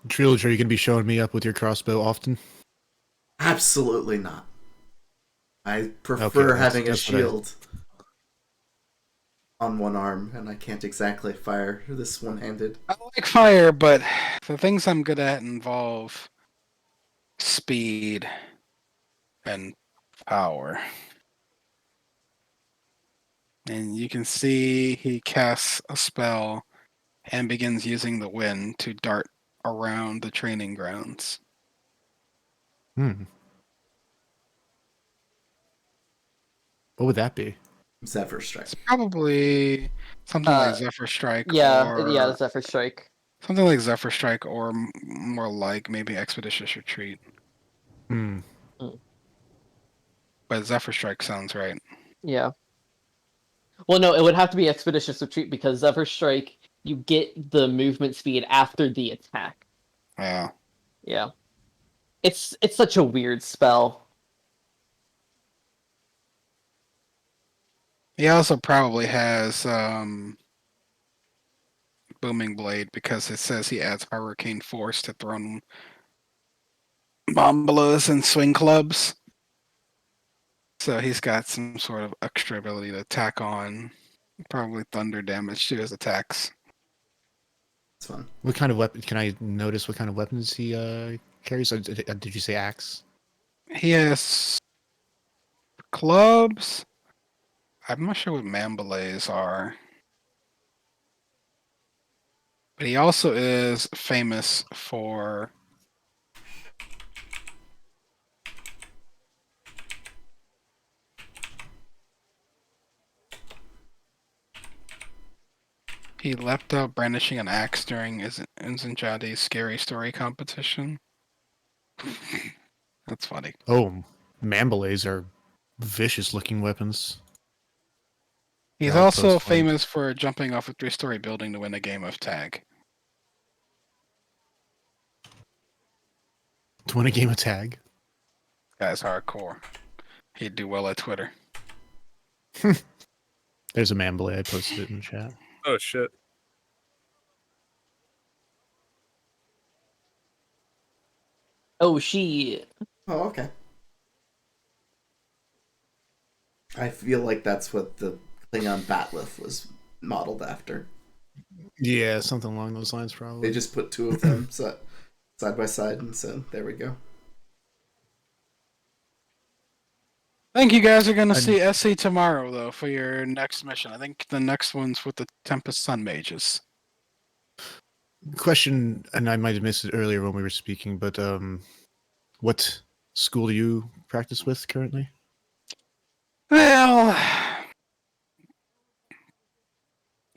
Trilge, are you going to be showing me up with your crossbow often? Absolutely not. I prefer Okay, that's- having a that's what I- shield on one arm, and I can't exactly fire this one-handed. I like fire, but the things I'm good at involve speed and power. And you can see he casts a spell and begins using the wind to dart around the training grounds. Hmm. What would that be? Zephyr Strike. It's probably something like Uh, Zephyr Strike, Yeah, or yeah, Zephyr Strike. something like Zephyr Strike, or more like maybe Expeditious Retreat. Hmm. But Zephyr Strike sounds right. Yeah. Well, no, it would have to be Expeditious Retreat because Zephyr Strike, you get the movement speed after the attack. Yeah. Yeah. It's such a weird spell. He also probably has Booming Blade because it says he adds Hurricane Force to thrown bombalas and swing clubs. So he's got some sort of extra ability to tack on probably thunder damage to his attacks. It's fun. What kind of weapon? Can I notice what kind of weapons he carries? Did you say axe? He has clubs. I'm not sure what Mambalays are. But he also is famous for he leapt out brandishing an axe during Inzanjadi's scary story competition. That's funny. Oh, Mambalays are vicious-looking weapons. He's Yeah, also close fight. famous for jumping off a 3-story building to win a game of tag. To win a game of tag. Guy's hardcore. He'd do well at Twitter. There's a Mambalay. I posted it in the chat. Oh shit. Oh, she. Oh, okay. I feel like that's what the Klingon Batleth was modeled after. Yeah, something along those lines, They probably. just put two of them side by side and said, "There we go." I think you guys are going to And- see SC tomorrow, though, for your next mission. I think the next one's with the Tempest Sun Mages. Question, and I might have missed it earlier when we were speaking, but what school do you practice with currently? Well,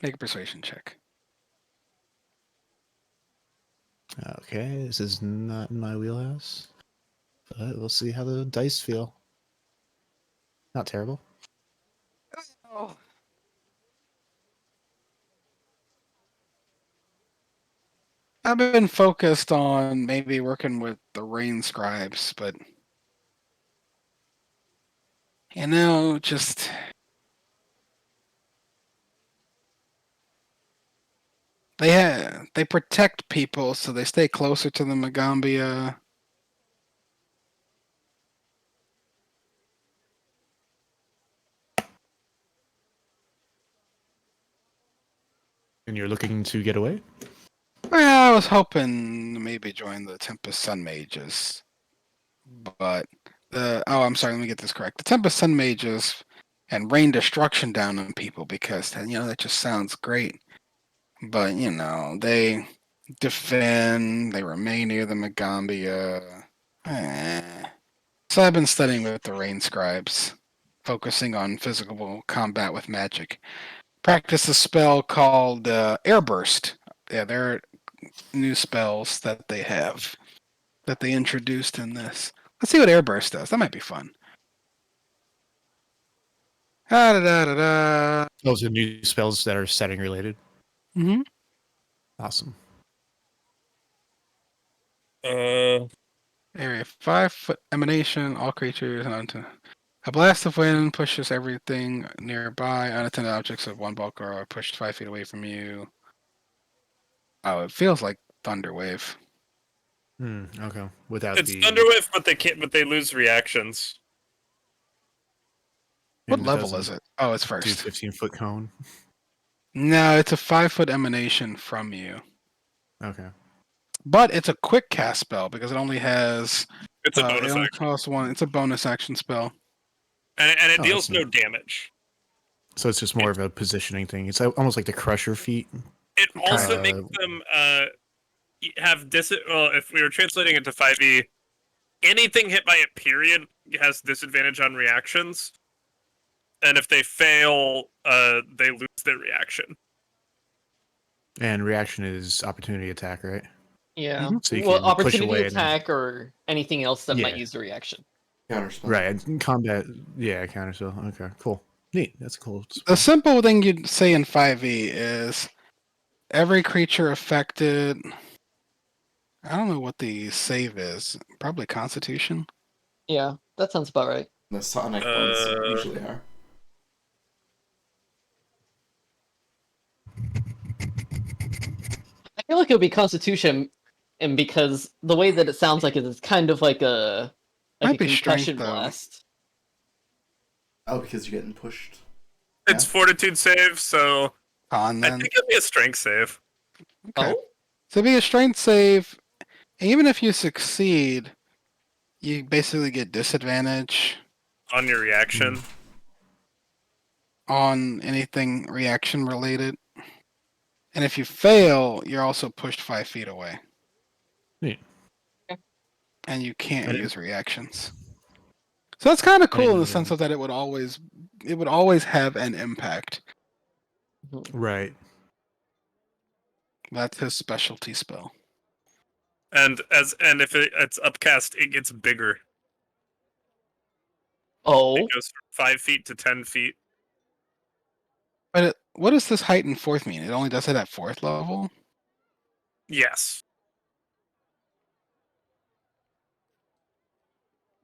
make a persuasion check. Okay, this is not in my wheelhouse, but we'll see how the dice feel. Not terrible. Oh. I've been focused on maybe working with the Rain Scribes, but just they protect people, so they stay closer to the Magambia. And you're looking to get away? Well, I was hoping to maybe join the Tempest Sun Mages, but I'm sorry, let me get this correct. The Tempest Sun Mages and rain destruction down on people because that just sounds great. But they defend, they remain near the Magambia. So I've been studying with the Rain Scribes, focusing on physical combat with magic. Practice a spell called Airburst. Yeah, they're new spells that they have that they introduced in this. Let's see what Airburst does. That might be fun. Da da da da. Those are new spells that are setting related. Mm-hmm. Awesome. Area 5-foot emanation. All creatures onto a blast of wind pushes everything nearby. Unattended objects of one bulk are pushed 5 feet away from you. Oh, it feels like Thunderwave. Okay. Without It's the Thunderwave, but they can't. But they lose reactions. What and level doesn't is it? Oh, it's do first. 15-foot cone. No, it's a 5-foot emanation from you. Okay. But it's a quick cast spell because it only has. It's a It bonus only action, costs one. It's a bonus action spell. and it Oh, deals that's no damage. So it's just more of a positioning thing. It's almost like the Crusher feat. It also Uh, makes them have Well, if we were translating it to 5e, anything hit by a period has disadvantage on reactions, and if they fail, they lose their reaction. And reaction is opportunity attack, right? Yeah. So you Well, can push opportunity away and- attack or anything else that might Yeah. use the reaction. Counterspell. Right. And combat. Yeah, counter spell. Okay, cool. Neat. That's cool. The simple thing you'd say in 5e is every creature affected. I don't know what the save is. Probably Constitution. Yeah, that sounds about right. The Sonic ones usually are. I feel like it would be Constitution, and because the way that it sounds like it is kind of like a Might be strength, concussion though. blast. Oh, because you're getting pushed. It's Fortitude save, so Con I then. think it'd be a Strength save. Okay. Oh, So it'd be a strength save. And even if you succeed, you basically get disadvantage On your reaction. on anything reaction related. And if you fail, you're also pushed 5 feet away. Neat. And you can't And- use reactions. So that's kind of cool in the And, sense of that it would always have an impact. Right. That's his specialty spell. And if it's upcast, it gets bigger. oh, It goes from 5 feet to 10 feet. But what does this height and fourth mean? It only does it at 4th level? Yes.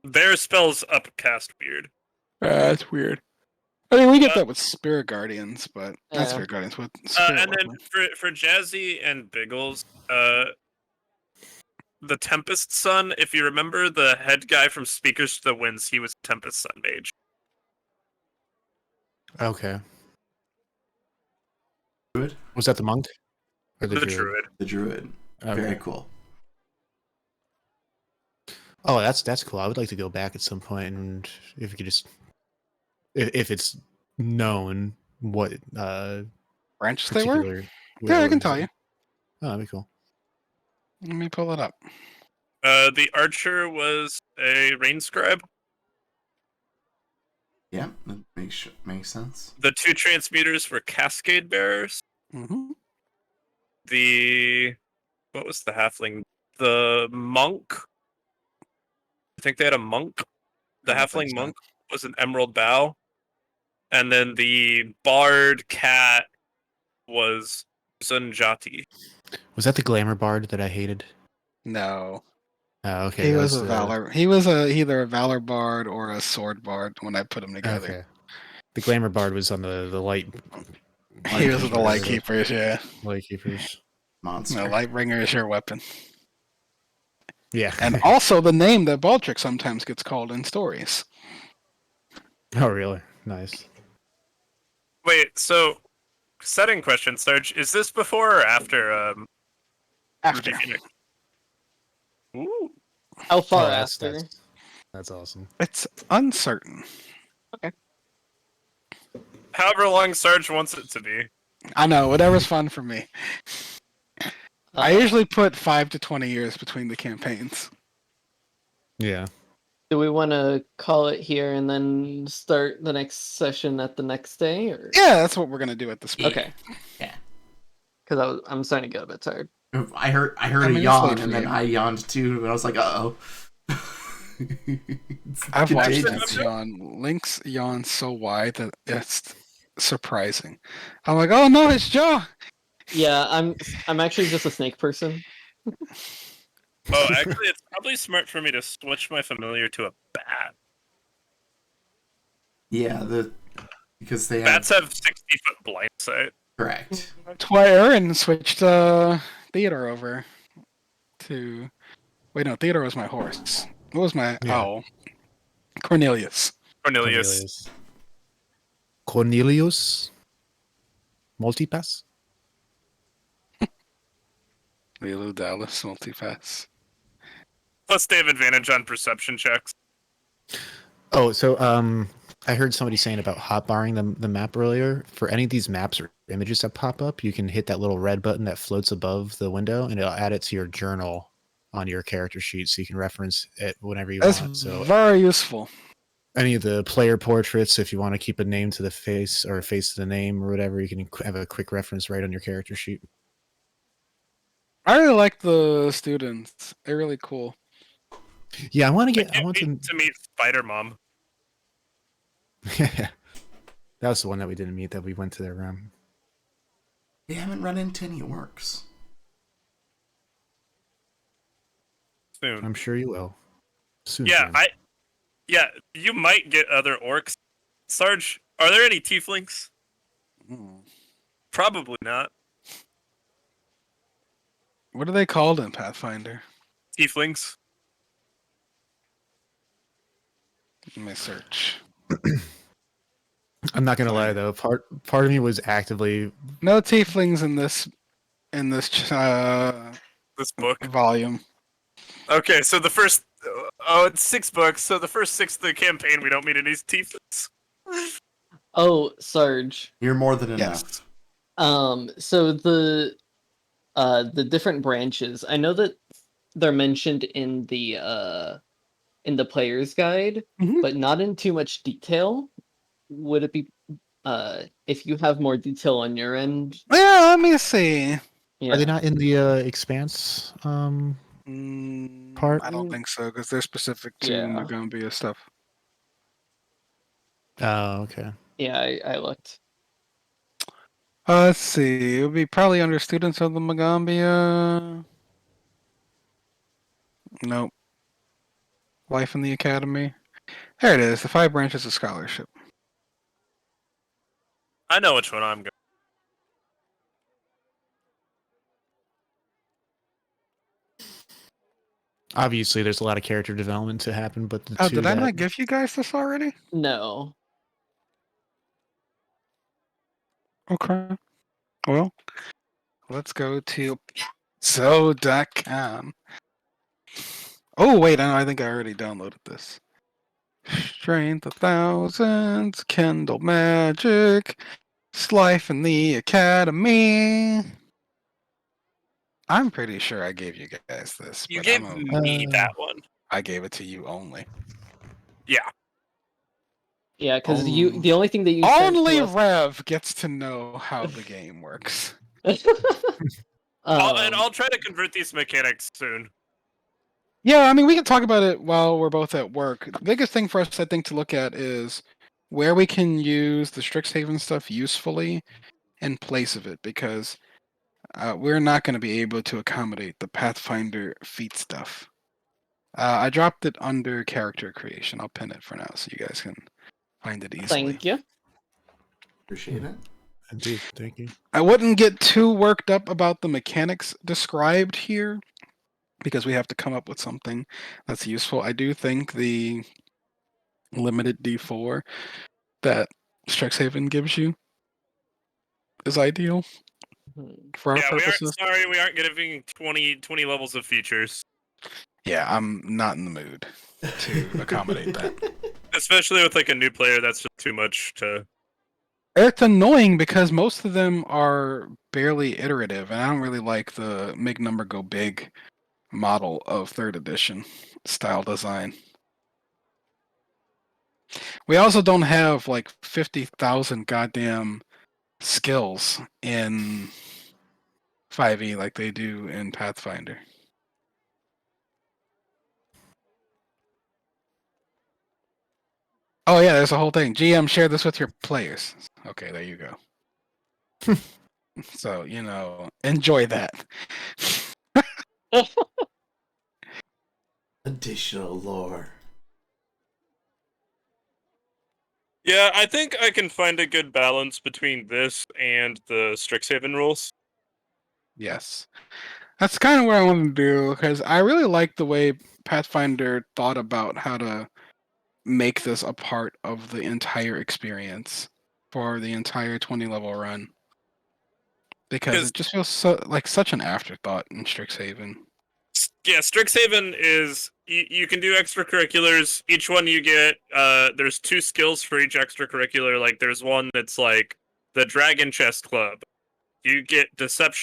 Their spells upcast weird. That's weird. I mean, we get that with Spirit Guardians, but not Yeah. Spirit Guardians, with Spirit And then Weapon. for Jazzy and Biggles, the Tempest Sun, if you remember the head guy from Speakers to the Winds, he was Tempest Sun Mage. Okay. Druid? Was that the monk? Or The druid. The druid. Okay. Very cool. Oh, that's cool. I would like to go back at some point, and if you could just, if it's known what Branches they were? particular. Yeah, I can tell you. Oh, that'd be cool. Let me pull it up. The archer was a rain scribe. Yeah, that makes sense. The 2 transmuters were cascade bearers. Hmm. What was the halfling? The monk. I think they had a monk. The I don't think halfling so. monk was an emerald bow, and then the bard cat was Zunjati. Was that the glamour bard that I hated? No. Oh, okay. He that was a the- valor. He was either a valor bard or a sword bard when I put them together. Okay. The glamour bard was on the light. He was the keepers, light keepers, yeah. Light keepers. Monster. No, Lightbringer is your weapon. Yeah. And also the name that Baldric sometimes gets called in stories. Oh, really? Nice. Wait, so setting question, Sarge. Is this before or after? After. Ruby Phoenix? Ooh. How far Oh, after? That's awesome. It's uncertain. However long Sarge wants it to be. I know, whatever's fun for me. I Uh, usually put 5 to 20 years between the campaigns. Yeah. Do we want to call it here and then start the next session at the next day, or Yeah, that's what we're gonna do at this point. okay? Yeah. Because I'm starting to get a bit tired. I heard I a mean, it's yawn, late and for then you. I yawned too, and I was like, uh-oh. I've watched Contagious. Lynx yawn. Lynx yawns so wide that it's surprising. I'm like, oh no, his jaw. Yeah, I'm actually just a snake person. Oh, actually, it's probably smart for me to switch my familiar to a bat. Yeah, because they have Bats have 60-foot blind sight. correct. That's why Aaron switched Theodore over to. Wait, no, Theodore was my horse. What was my Yeah. owl? Cornelius. Cornelius. Cornelius. Multipass. Lulu Dallas multipass. Plus, they have advantage on perception checks. Oh, so I heard somebody saying about hotbarring the map earlier. For any of these maps or images that pop up, you can hit that little red button that floats above the window, and it'll add it to your journal on your character sheet, so you can reference it whenever you That's want. So very useful. any of the player portraits, if you want to keep a name to the face or a face to the name or whatever, you can have a quick reference right on your character sheet. I really like the students. They're really cool. Yeah, I want to I get. I can't want wait to meet Spider Mom. that was the one that we didn't meet. That we went to their room. They haven't run into any orcs. Soon. I'm sure you will. Soon. Yeah, Sam. you might get other orcs. Sarge, are there any tieflings? Hmm. Probably not. What are they called in Pathfinder? Tieflings. Let me search. I'm not gonna lie though. Part of me was actively. No tieflings in this This book. volume. Okay, so the first. Oh, it's 6 books. So the first 6 of the campaign, we don't meet any tieflings. Oh, Sarge. You're more than Yes. enough. So the different branches. I know that they're mentioned in the player's guide, Mhm. but not in too much detail. Would it be if you have more detail on your end? Yeah, let me see. Yeah. Are they not in the Expanse? Part? I don't think so because they're specific to Yeah. Magambia stuff. Oh, okay. Yeah, I looked. Let's see. It would be probably under students of the Magambia. Nope. Life in the Academy. There it is. The 5 branches of scholarship. I know which one I'm going. Obviously, there's a lot of character development to happen, but the Oh, two did I that- not give you guys this already? No. Okay. Well, let's go to so.com. Oh, wait, I think I already downloaded this. Strength of Thousands, Kindle Magic, Life in the Academy. I'm pretty sure I gave you guys this. You but gave I'm a- me that one. I gave it to you only. Yeah. Yeah, because Oh. the only thing that you sent Only to us- Rev gets to know how the game works. and Um, I'll try to convert these mechanics soon. Yeah, I mean, we can talk about it while we're both at work. The biggest thing for us, I think, to look at is where we can use the Strixhaven stuff usefully in place of it, because we're not going to be able to accommodate the Pathfinder feat stuff. I dropped it under character creation. I'll pin it for now so you guys can find it easily. Thank you. Appreciate it. Indeed, thank you. I wouldn't get too worked up about the mechanics described here, because we have to come up with something that's useful. I do think the limited D4 that Strixhaven gives you is ideal for our Yeah, purposes. we aren't giving 20 levels of features. Yeah, I'm not in the mood to accommodate that. Especially with like a new player, that's just too much to... It's annoying because most of them are barely iterative, and I don't really like the make number go big model of 3rd edition style design. We also don't have like 50,000 goddamn skills in 5e like they do in Pathfinder. Oh yeah, there's a whole thing. GM, share this with your players. Okay, there you go. So, enjoy that. Additional lore. Yeah, I think I can find a good balance between this and the Strixhaven rules. Yes. That's kind of what I want to do, because I really like the way Pathfinder thought about how to make this a part of the entire experience for the entire 20 level run. Because it just feels like such an afterthought in Strixhaven. Yeah, Strixhaven is you can do extracurriculars. Each one you get, there's 2 skills for each extracurricular. Like there's one that's like the Dragon Chest Club. You get Deception